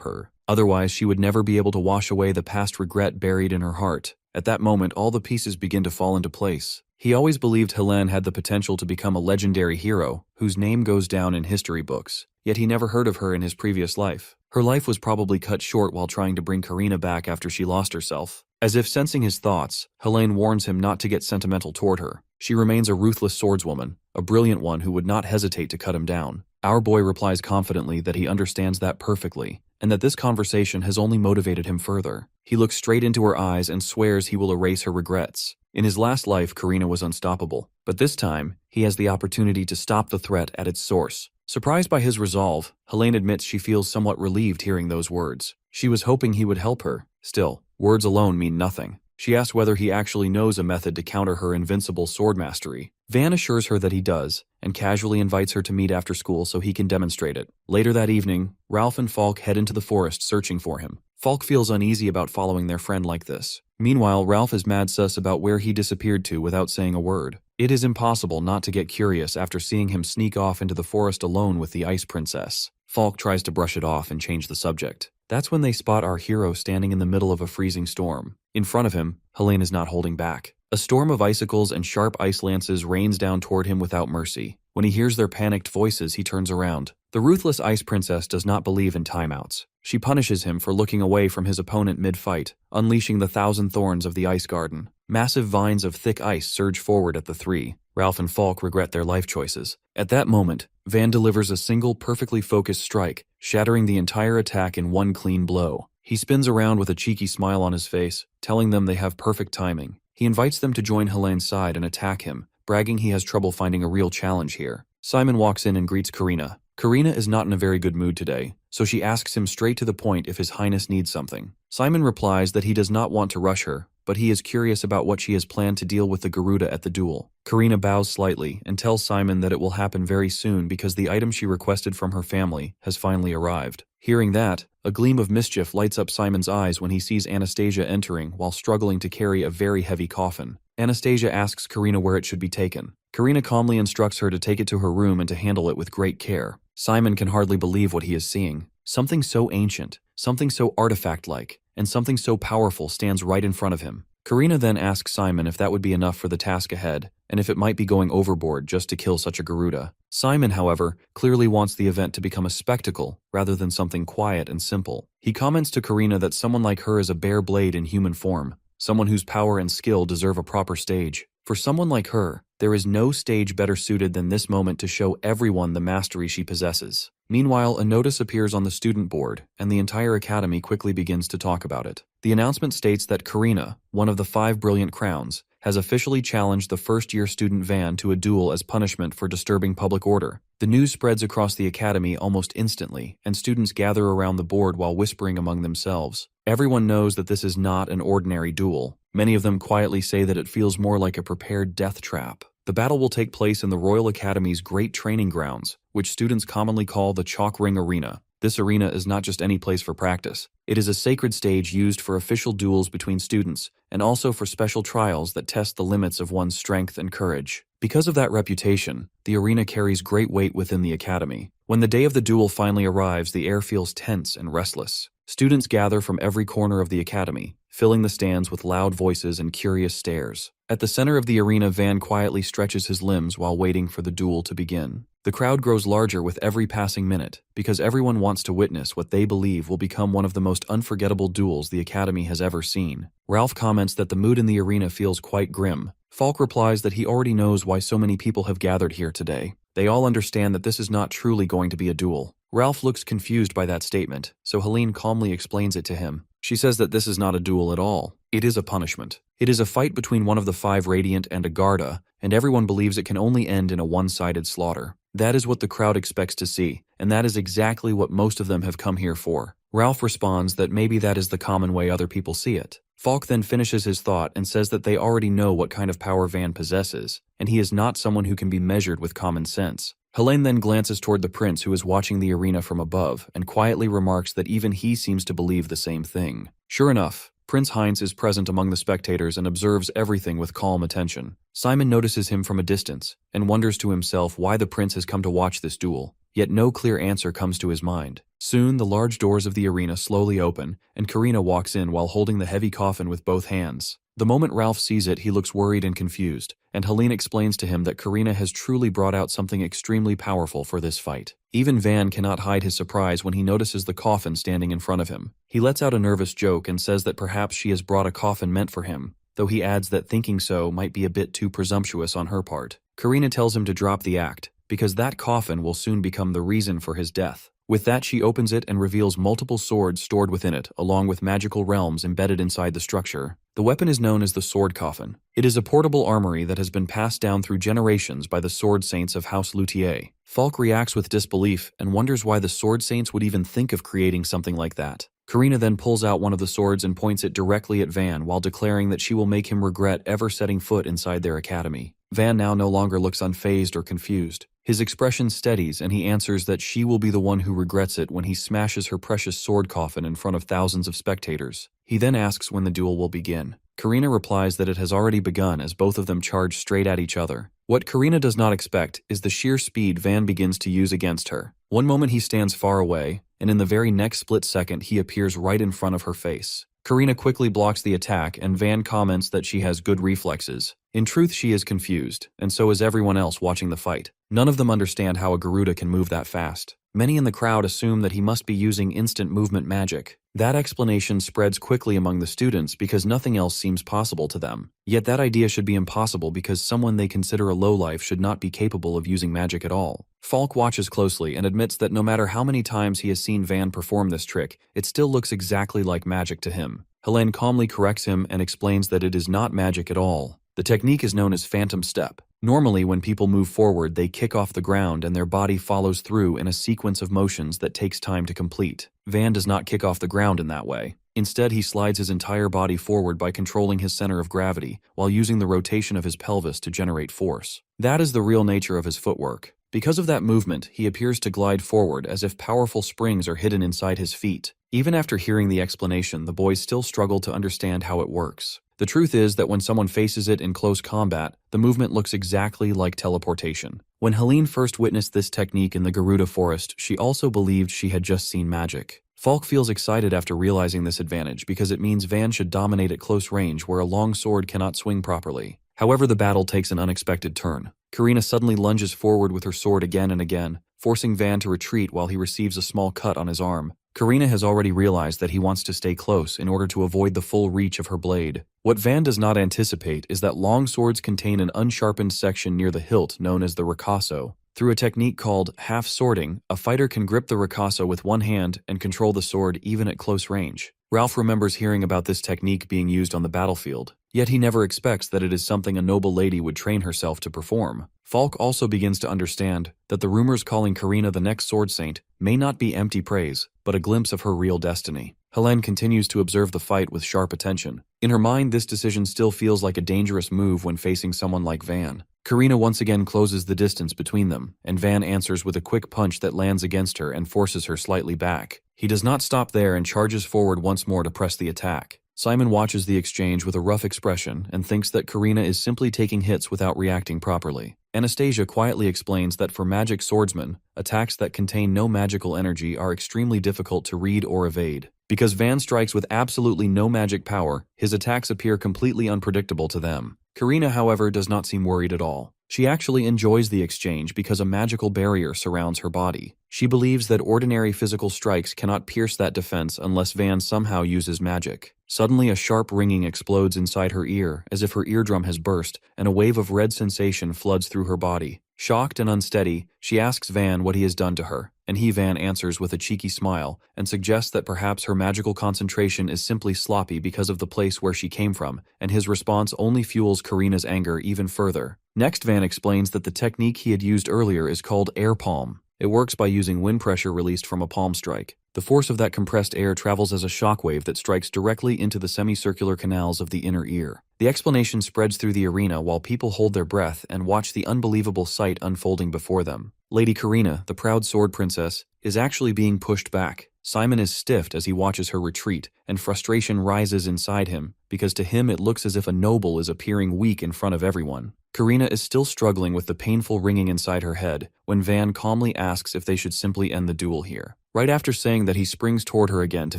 her. Otherwise, she would never be able to wash away the past regret buried in her heart. At that moment, all the pieces begin to fall into place. He always believed Helene had the potential to become a legendary hero, whose name goes down in history books. Yet he never heard of her in his previous life. Her life was probably cut short while trying to bring Karina back after she lost herself. As if sensing his thoughts, Helene warns him not to get sentimental toward her. She remains a ruthless swordswoman, a brilliant one who would not hesitate to cut him down. Our boy replies confidently that he understands that perfectly, and that this conversation has only motivated him further. He looks straight into her eyes and swears he will erase her regrets. In his last life, Karina was unstoppable, but this time, he has the opportunity to stop the threat at its source. Surprised by his resolve, Helene admits she feels somewhat relieved hearing those words. She was hoping he would help her. Still, words alone mean nothing. She asks whether he actually knows a method to counter her invincible sword mastery. Van assures her that he does, and casually invites her to meet after school so he can demonstrate it. Later that evening, Ralph and Falk head into the forest searching for him. Falk feels uneasy about following their friend like this. Meanwhile, Ralph is mad sus about where he disappeared to without saying a word. It is impossible not to get curious after seeing him sneak off into the forest alone with the Ice Princess. Falk tries to brush it off and change the subject. That's when they spot our hero standing in the middle of a freezing storm. In front of him, Helene is not holding back. A storm of icicles and sharp ice lances rains down toward him without mercy. When he hears their panicked voices, he turns around. The ruthless Ice Princess does not believe in timeouts. She punishes him for looking away from his opponent mid-fight, unleashing the 1,000 thorns of the ice garden. Massive vines of thick ice surge forward at the three. Ralph and Falk regret their life choices. At that moment, Van delivers a single perfectly focused strike, shattering the entire attack in one clean blow. He spins around with a cheeky smile on his face, telling them they have perfect timing. He invites them to join Helene's side and attack him, bragging he has trouble finding a real challenge here. Simon walks in and greets Karina. Karina is not in a very good mood today, so she asks him straight to the point if His Highness needs something. Simon replies that he does not want to rush her, but he is curious about what she has planned to deal with the Garuda at the duel. Karina bows slightly and tells Simon that it will happen very soon because the item she requested from her family has finally arrived. Hearing that, a gleam of mischief lights up Simon's eyes when he sees Anastasia entering while struggling to carry a very heavy coffin. Anastasia asks Karina where it should be taken. Karina calmly instructs her to take it to her room and to handle it with great care. Simon can hardly believe what he is seeing. Something so ancient, something so artifact-like, and something so powerful stands right in front of him. Karina then asks Simon if that would be enough for the task ahead, and if it might be going overboard just to kill such a Garuda. Simon, however, clearly wants the event to become a spectacle rather than something quiet and simple. He comments to Karina that someone like her is a bare blade in human form, someone whose power and skill deserve a proper stage. For someone like her, there is no stage better suited than this moment to show everyone the mastery she possesses. Meanwhile, a notice appears on the student board, and the entire academy quickly begins to talk about it. The announcement states that Karina, one of the 5 brilliant crowns, has officially challenged the first-year student Van to a duel as punishment for disturbing public order. The news spreads across the academy almost instantly, and students gather around the board while whispering among themselves. Everyone knows that this is not an ordinary duel. Many of them quietly say that it feels more like a prepared death trap. The battle will take place in the Royal Academy's great training grounds, which students commonly call the Chalk Ring Arena. This arena is not just any place for practice. It is a sacred stage used for official duels between students, and also for special trials that test the limits of one's strength and courage. Because of that reputation, the arena carries great weight within the academy. When the day of the duel finally arrives, the air feels tense and restless. Students gather from every corner of the academy, filling the stands with loud voices and curious stares. At the center of the arena, Van quietly stretches his limbs while waiting for the duel to begin. The crowd grows larger with every passing minute, because everyone wants to witness what they believe will become one of the most unforgettable duels the Academy has ever seen. Ralph comments that the mood in the arena feels quite grim. Falk replies that he already knows why so many people have gathered here today. They all understand that this is not truly going to be a duel. Ralph looks confused by that statement, so Helene calmly explains it to him. She says that this is not a duel at all. It is a punishment. It is a fight between one of the 5 Radiant and a Garda, and everyone believes it can only end in a one-sided slaughter. That is what the crowd expects to see, and that is exactly what most of them have come here for. Ralph responds that maybe that is the common way other people see it. Falk then finishes his thought and says that they already know what kind of power Van possesses, and he is not someone who can be measured with common sense. Helene then glances toward the prince who is watching the arena from above and quietly remarks that even he seems to believe the same thing. Sure enough, Prince Heinz is present among the spectators and observes everything with calm attention. Simon notices him from a distance and wonders to himself why the prince has come to watch this duel, yet no clear answer comes to his mind. Soon, the large doors of the arena slowly open, and Karina walks in while holding the heavy coffin with both hands. The moment Ralph sees it, he looks worried and confused, and Helene explains to him that Karina has truly brought out something extremely powerful for this fight. Even Van cannot hide his surprise when he notices the coffin standing in front of him. He lets out a nervous joke and says that perhaps she has brought a coffin meant for him, though he adds that thinking so might be a bit too presumptuous on her part. Karina tells him to drop the act, because that coffin will soon become the reason for his death. With that, she opens it and reveals multiple swords stored within it, along with magical realms embedded inside the structure. The weapon is known as the Sword Coffin. It is a portable armory that has been passed down through generations by the Sword Saints of House Luthier. Falk reacts with disbelief and wonders why the Sword Saints would even think of creating something like that. Karina then pulls out one of the swords and points it directly at Van while declaring that she will make him regret ever setting foot inside their academy. Van now no longer looks unfazed or confused. His expression steadies and he answers that she will be the one who regrets it when he smashes her precious sword coffin in front of thousands of spectators. He then asks when the duel will begin. Karina replies that it has already begun as both of them charge straight at each other. What Karina does not expect is the sheer speed Van begins to use against her. One moment he stands far away, and in the very next split second he appears right in front of her face. Karina quickly blocks the attack and Van comments that she has good reflexes. In truth, she is confused, and so is everyone else watching the fight. None of them understand how a Garuda can move that fast. Many in the crowd assume that he must be using instant movement magic. That explanation spreads quickly among the students because nothing else seems possible to them. Yet that idea should be impossible because someone they consider a lowlife should not be capable of using magic at all. Falk watches closely and admits that no matter how many times he has seen Van perform this trick, it still looks exactly like magic to him. Helene calmly corrects him and explains that it is not magic at all. The technique is known as phantom step. Normally, when people move forward, they kick off the ground and their body follows through in a sequence of motions that takes time to complete. Van does not kick off the ground in that way. Instead, he slides his entire body forward by controlling his center of gravity, while using the rotation of his pelvis to generate force. That is the real nature of his footwork. Because of that movement, he appears to glide forward as if powerful springs are hidden inside his feet. Even after hearing the explanation, the boys still struggle to understand how it works. The truth is that when someone faces it in close combat, the movement looks exactly like teleportation. When Helene first witnessed this technique in the Garuda forest, she also believed she had just seen magic. Falk feels excited after realizing this advantage because it means Van should dominate at close range where a long sword cannot swing properly. However, the battle takes an unexpected turn. Karina suddenly lunges forward with her sword again and again, forcing Van to retreat while he receives a small cut on his arm. Karina has already realized that he wants to stay close in order to avoid the full reach of her blade. What Van does not anticipate is that long swords contain an unsharpened section near the hilt known as the ricasso. Through a technique called half-swording, a fighter can grip the ricasso with one hand and control the sword even at close range. Ralph remembers hearing about this technique being used on the battlefield, yet he never expects that it is something a noble lady would train herself to perform. Falk also begins to understand that the rumors calling Karina the next sword saint may not be empty praise, but a glimpse of her real destiny. Helene continues to observe the fight with sharp attention. In her mind, this decision still feels like a dangerous move when facing someone like Van. Karina once again closes the distance between them, and Van answers with a quick punch that lands against her and forces her slightly back. He does not stop there and charges forward once more to press the attack. Simon watches the exchange with a rough expression and thinks that Karina is simply taking hits without reacting properly. Anastasia quietly explains that for magic swordsmen, attacks that contain no magical energy are extremely difficult to read or evade. Because Van strikes with absolutely no magic power, his attacks appear completely unpredictable to them. Karina, however, does not seem worried at all. She actually enjoys the exchange because a magical barrier surrounds her body. She believes that ordinary physical strikes cannot pierce that defense unless Van somehow uses magic. Suddenly, a sharp ringing explodes inside her ear, as if her eardrum has burst, and a wave of red sensation floods through her body. Shocked and unsteady, she asks Van what he has done to her, and Van answers with a cheeky smile and suggests that perhaps her magical concentration is simply sloppy because of the place where she came from, and his response only fuels Karina's anger even further. Next, Van explains that the technique he had used earlier is called air palm. It works by using wind pressure released from a palm strike. The force of that compressed air travels as a shockwave that strikes directly into the semicircular canals of the inner ear. The explanation spreads through the arena while people hold their breath and watch the unbelievable sight unfolding before them. Lady Karina, the proud sword princess, is actually being pushed back. Simon is stiffed as he watches her retreat, and frustration rises inside him, because to him it looks as if a noble is appearing weak in front of everyone. Karina is still struggling with the painful ringing inside her head when Van calmly asks if they should simply end the duel here. Right after saying that, he springs toward her again to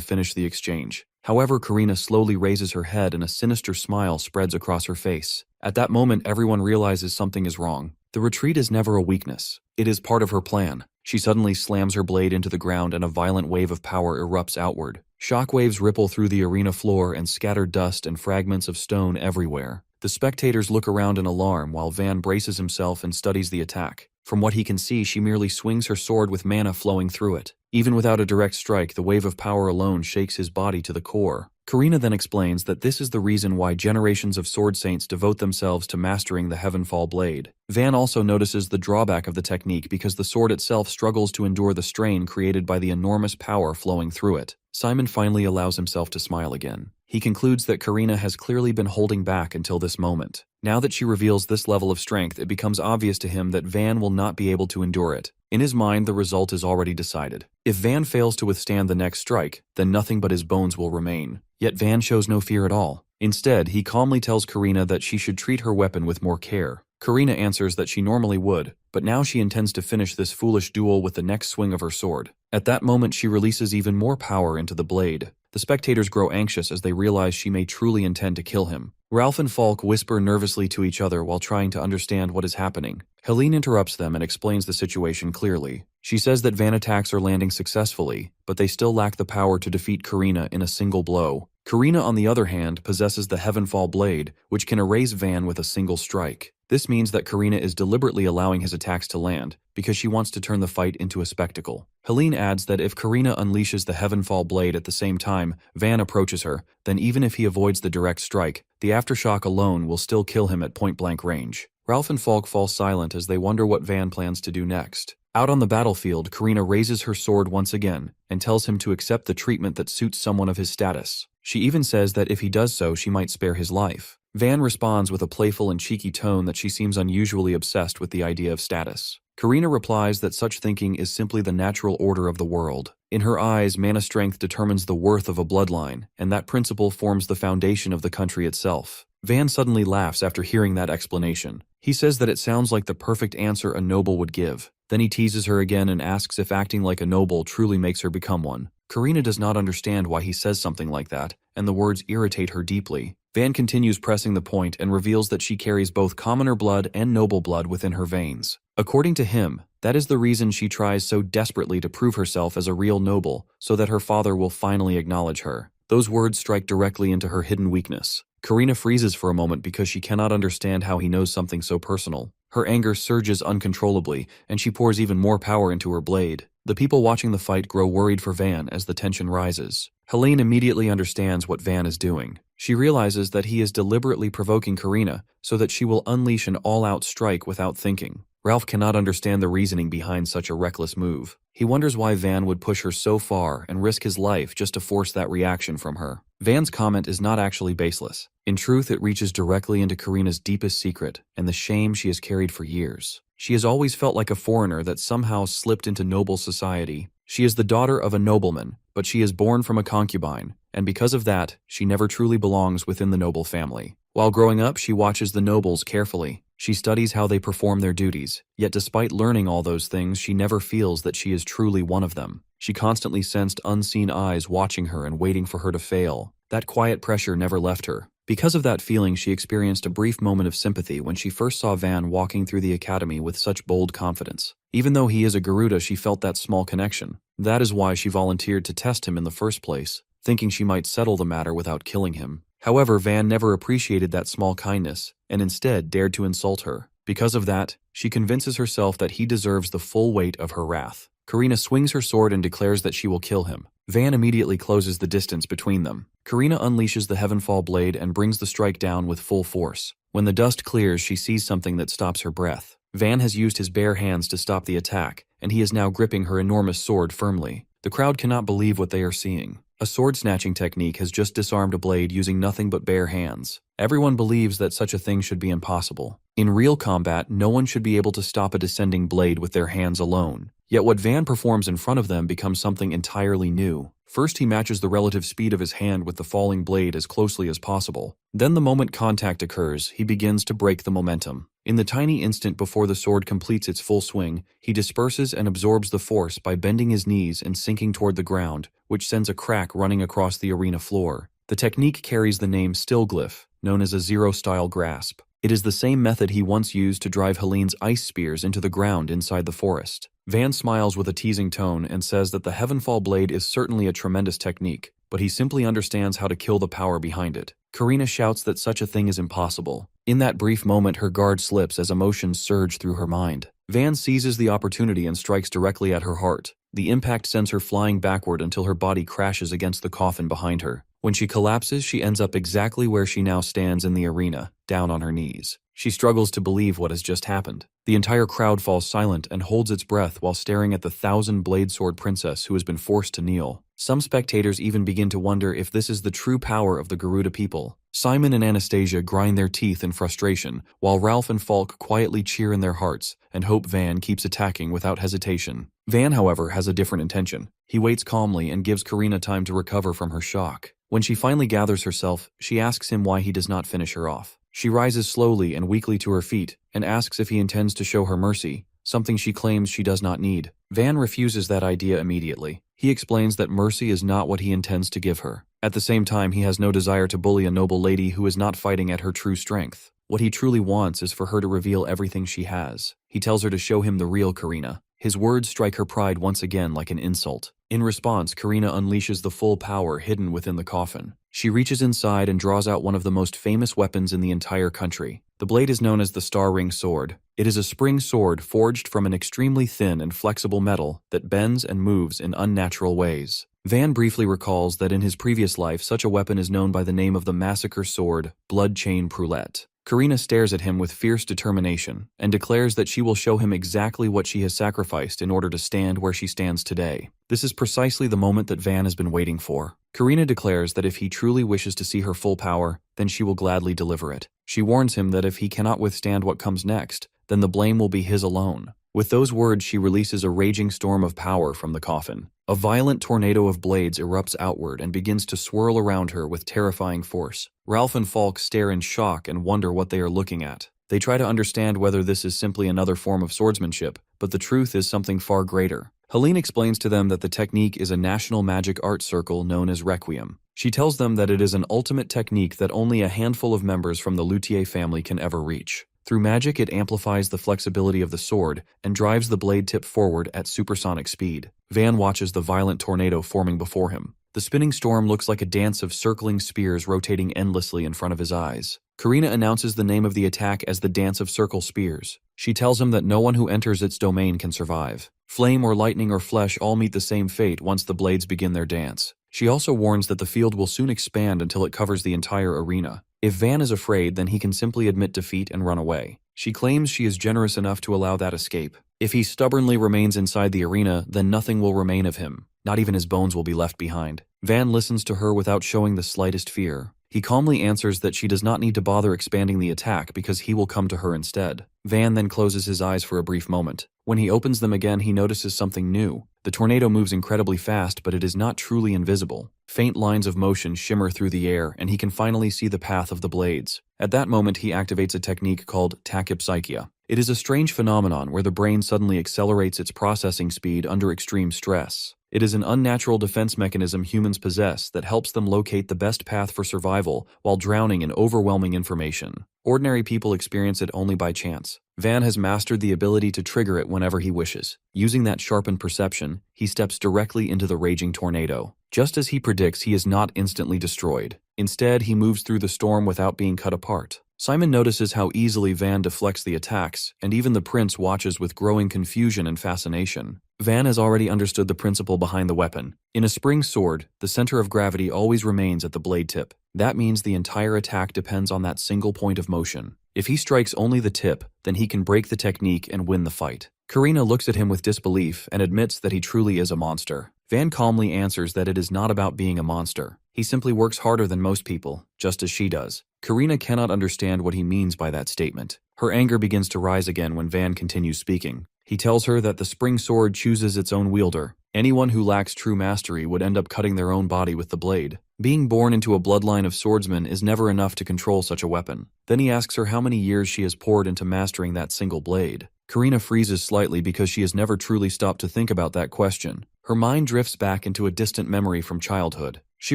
finish the exchange. However, Karina slowly raises her head and a sinister smile spreads across her face. At that moment, everyone realizes something is wrong. The retreat is never a weakness. It is part of her plan. She suddenly slams her blade into the ground and a violent wave of power erupts outward. Shockwaves ripple through the arena floor and scatter dust and fragments of stone everywhere. The spectators look around in alarm while Van braces himself and studies the attack. From what he can see, she merely swings her sword with mana flowing through it. Even without a direct strike, the wave of power alone shakes his body to the core. Karina then explains that this is the reason why generations of sword saints devote themselves to mastering the Heavenfall blade. Van also notices the drawback of the technique because the sword itself struggles to endure the strain created by the enormous power flowing through it. Simon finally allows himself to smile again. He concludes that Karina has clearly been holding back until this moment. Now that she reveals this level of strength, it becomes obvious to him that Van will not be able to endure it. In his mind, the result is already decided. If Van fails to withstand the next strike, then nothing but his bones will remain. Yet Van shows no fear at all. Instead, he calmly tells Karina that she should treat her weapon with more care. Karina answers that she normally would, but now she intends to finish this foolish duel with the next swing of her sword. At that moment, she releases even more power into the blade. The spectators grow anxious as they realize she may truly intend to kill him. Ralph and Falk whisper nervously to each other while trying to understand what is happening. Helene interrupts them and explains the situation clearly. She says that Van attacks are landing successfully, but they still lack the power to defeat Karina in a single blow. Karina, on the other hand, possesses the Heavenfall blade, which can erase Van with a single strike. This means that Karina is deliberately allowing his attacks to land, because she wants to turn the fight into a spectacle. Helene adds that if Karina unleashes the Heavenfall blade at the same time Van approaches her, then even if he avoids the direct strike, the aftershock alone will still kill him at point-blank range. Ralph and Falk fall silent as they wonder what Van plans to do next. Out on the battlefield, Karina raises her sword once again and tells him to accept the treatment that suits someone of his status. She even says that if he does so, she might spare his life. Van responds with a playful and cheeky tone that she seems unusually obsessed with the idea of status. Karina replies that such thinking is simply the natural order of the world. In her eyes, mana strength determines the worth of a bloodline, and that principle forms the foundation of the country itself. Van suddenly laughs after hearing that explanation. He says that it sounds like the perfect answer a noble would give. Then he teases her again and asks if acting like a noble truly makes her become one. Karina does not understand why he says something like that, and the words irritate her deeply. Van continues pressing the point and reveals that she carries both commoner blood and noble blood within her veins. According to him, that is the reason she tries so desperately to prove herself as a real noble, so that her father will finally acknowledge her. Those words strike directly into her hidden weakness. Karina freezes for a moment because she cannot understand how he knows something so personal. Her anger surges uncontrollably, and she pours even more power into her blade. The people watching the fight grow worried for Van as the tension rises. Helene immediately understands what Van is doing. She realizes that he is deliberately provoking Karina so that she will unleash an all-out strike without thinking. Ralph cannot understand the reasoning behind such a reckless move. He wonders why Van would push her so far and risk his life just to force that reaction from her. Van's comment is not actually baseless. In truth, it reaches directly into Karina's deepest secret and the shame she has carried for years. She has always felt like a foreigner that somehow slipped into noble society. She is the daughter of a nobleman, but she is born from a concubine, and because of that, she never truly belongs within the noble family. While growing up, she watches the nobles carefully. She studies how they perform their duties, yet despite learning all those things, she never feels that she is truly one of them. She constantly sensed unseen eyes watching her and waiting for her to fail. That quiet pressure never left her. Because of that feeling, she experienced a brief moment of sympathy when she first saw Van walking through the academy with such bold confidence. Even though he is a Garuda, she felt that small connection. That is why she volunteered to test him in the first place, thinking she might settle the matter without killing him. However, Van never appreciated that small kindness, and instead dared to insult her. Because of that, she convinces herself that he deserves the full weight of her wrath. Karina swings her sword and declares that she will kill him. Van immediately closes the distance between them. Karina unleashes the Heavenfall blade and brings the strike down with full force. When the dust clears, she sees something that stops her breath. Van has used his bare hands to stop the attack, and he is now gripping her enormous sword firmly. The crowd cannot believe what they are seeing. A sword-snatching technique has just disarmed a blade using nothing but bare hands. Everyone believes that such a thing should be impossible. In real combat, no one should be able to stop a descending blade with their hands alone. Yet what Van performs in front of them becomes something entirely new. First, he matches the relative speed of his hand with the falling blade as closely as possible. Then the moment contact occurs, he begins to break the momentum. In the tiny instant before the sword completes its full swing, he disperses and absorbs the force by bending his knees and sinking toward the ground, which sends a crack running across the arena floor. The technique carries the name Stillglyph, known as a zero-style grasp. It is the same method he once used to drive Helene's ice spears into the ground inside the forest. Van smiles with a teasing tone and says that the Heavenfall blade is certainly a tremendous technique, but he simply understands how to kill the power behind it. Karina shouts that such a thing is impossible. In that brief moment, her guard slips as emotions surge through her mind. Van seizes the opportunity and strikes directly at her heart. The impact sends her flying backward until her body crashes against the coffin behind her. When she collapses, she ends up exactly where she now stands in the arena, down on her knees. She struggles to believe what has just happened. The entire crowd falls silent and holds its breath while staring at the 1,000-blade sword princess who has been forced to kneel. Some spectators even begin to wonder if this is the true power of the Garuda people. Simon and Anastasia grind their teeth in frustration, while Ralph and Falk quietly cheer in their hearts and hope Van keeps attacking without hesitation. Van, however, has a different intention. He waits calmly and gives Karina time to recover from her shock. When she finally gathers herself, she asks him why he does not finish her off. She rises slowly and weakly to her feet and asks if he intends to show her mercy, something she claims she does not need. Van refuses that idea immediately. He explains that mercy is not what he intends to give her. At the same time, he has no desire to bully a noble lady who is not fighting at her true strength. What he truly wants is for her to reveal everything she has. He tells her to show him the real Karina. His words strike her pride once again like an insult. In response, Karina unleashes the full power hidden within the coffin. She reaches inside and draws out one of the most famous weapons in the entire country. The blade is known as the Star Ring Sword. It is a spring sword forged from an extremely thin and flexible metal that bends and moves in unnatural ways. Van briefly recalls that in his previous life, such a weapon is known by the name of the massacre sword, Blood Chain Proulette. Karina stares at him with fierce determination and declares that she will show him exactly what she has sacrificed in order to stand where she stands today. This is precisely the moment that Van has been waiting for. Karina declares that if he truly wishes to see her full power, then she will gladly deliver it. She warns him that if he cannot withstand what comes next, then the blame will be his alone. With those words, she releases a raging storm of power from the coffin. A violent tornado of blades erupts outward and begins to swirl around her with terrifying force. Ralph and Falk stare in shock and wonder what they are looking at. They try to understand whether this is simply another form of swordsmanship, but the truth is something far greater. Helene explains to them that the technique is a national magic art circle known as Requiem. She tells them that it is an ultimate technique that only a handful of members from the luthier family can ever reach. Through magic, it amplifies the flexibility of the sword and drives the blade tip forward at supersonic speed. Van watches the violent tornado forming before him. The spinning storm looks like a dance of circling spears rotating endlessly in front of his eyes. Karina announces the name of the attack as the Dance of Circle Spears. She tells him that no one who enters its domain can survive. Flame or lightning or flesh all meet the same fate once the blades begin their dance. She also warns that the field will soon expand until it covers the entire arena. If Van is afraid, then he can simply admit defeat and run away. She claims she is generous enough to allow that escape. If he stubbornly remains inside the arena, then nothing will remain of him. Not even his bones will be left behind. Van listens to her without showing the slightest fear. He calmly answers that she does not need to bother expanding the attack because he will come to her instead. Van then closes his eyes for a brief moment. When he opens them again, he notices something new. The tornado moves incredibly fast, but it is not truly invisible. Faint lines of motion shimmer through the air, and he can finally see the path of the blades. At that moment, he activates a technique called tachypsychia. It is a strange phenomenon where the brain suddenly accelerates its processing speed under extreme stress. It is an unnatural defense mechanism humans possess that helps them locate the best path for survival while drowning in overwhelming information. Ordinary people experience it only by chance. Van has mastered the ability to trigger it whenever he wishes. Using that sharpened perception, he steps directly into the raging tornado. Just as he predicts, he is not instantly destroyed. Instead, he moves through the storm without being cut apart. Simon notices how easily Van deflects the attacks, and even the prince watches with growing confusion and fascination. Van has already understood the principle behind the weapon. In a spring sword, the center of gravity always remains at the blade tip. That means the entire attack depends on that single point of motion. If he strikes only the tip, then he can break the technique and win the fight. Karina looks at him with disbelief and admits that he truly is a monster. Van calmly answers that it is not about being a monster. He simply works harder than most people, just as she does. Karina cannot understand what he means by that statement. Her anger begins to rise again when Van continues speaking. He tells her that the spring sword chooses its own wielder. Anyone who lacks true mastery would end up cutting their own body with the blade. Being born into a bloodline of swordsmen is never enough to control such a weapon. Then he asks her how many years she has poured into mastering that single blade. Karina freezes slightly because she has never truly stopped to think about that question. Her mind drifts back into a distant memory from childhood. She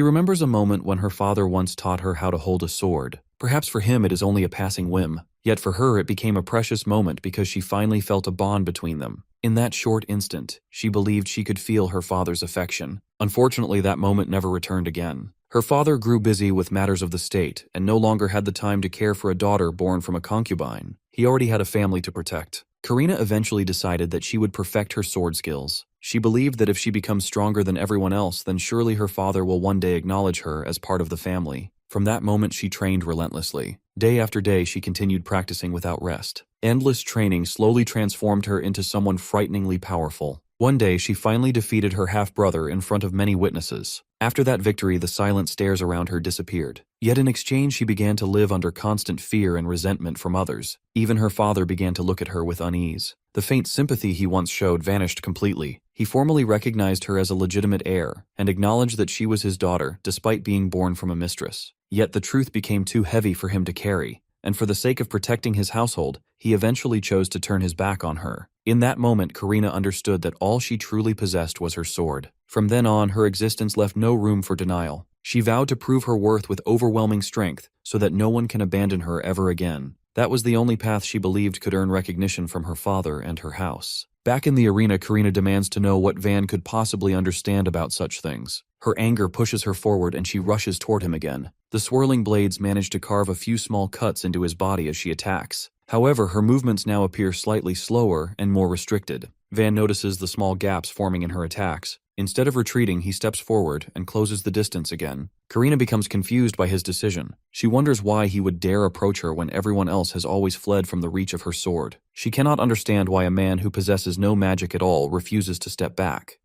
remembers a moment when her father once taught her how to hold a sword. Perhaps for him it is only a passing whim, yet for her it became a precious moment because she finally felt a bond between them. In that short instant, she believed she could feel her father's affection. Unfortunately, that moment never returned again. Her father grew busy with matters of the state and no longer had the time to care for a daughter born from a concubine. He already had a family to protect. Karina eventually decided that she would perfect her sword skills. She believed that if she becomes stronger than everyone else, then surely her father will one day acknowledge her as part of the family. From that moment, she trained relentlessly. Day after day, she continued practicing without rest. Endless training slowly transformed her into someone frighteningly powerful. One day, she finally defeated her half-brother in front of many witnesses. After that victory, the silent stares around her disappeared. Yet in exchange, she began to live under constant fear and resentment from others. Even her father began to look at her with unease. The faint sympathy he once showed vanished completely. He formally recognized her as a legitimate heir and acknowledged that she was his daughter despite being born from a mistress. Yet the truth became too heavy for him to carry, and for the sake of protecting his household, he eventually chose to turn his back on her. In that moment, Karina understood that all she truly possessed was her sword. From then on, her existence left no room for denial. She vowed to prove her worth with overwhelming strength so that no one can abandon her ever again. That was the only path she believed could earn recognition from her father and her house. Back in the arena, Karina demands to know what Van could possibly understand about such things. Her anger pushes her forward and she rushes toward him again. The swirling blades manage to carve a few small cuts into his body as she attacks. However, her movements now appear slightly slower and more restricted. Van notices the small gaps forming in her attacks. Instead of retreating, he steps forward and closes the distance again. Karina becomes confused by his decision. She wonders why he would dare approach her when everyone else has always fled from the reach of her sword. She cannot understand why a man who possesses no magic at all refuses to step back.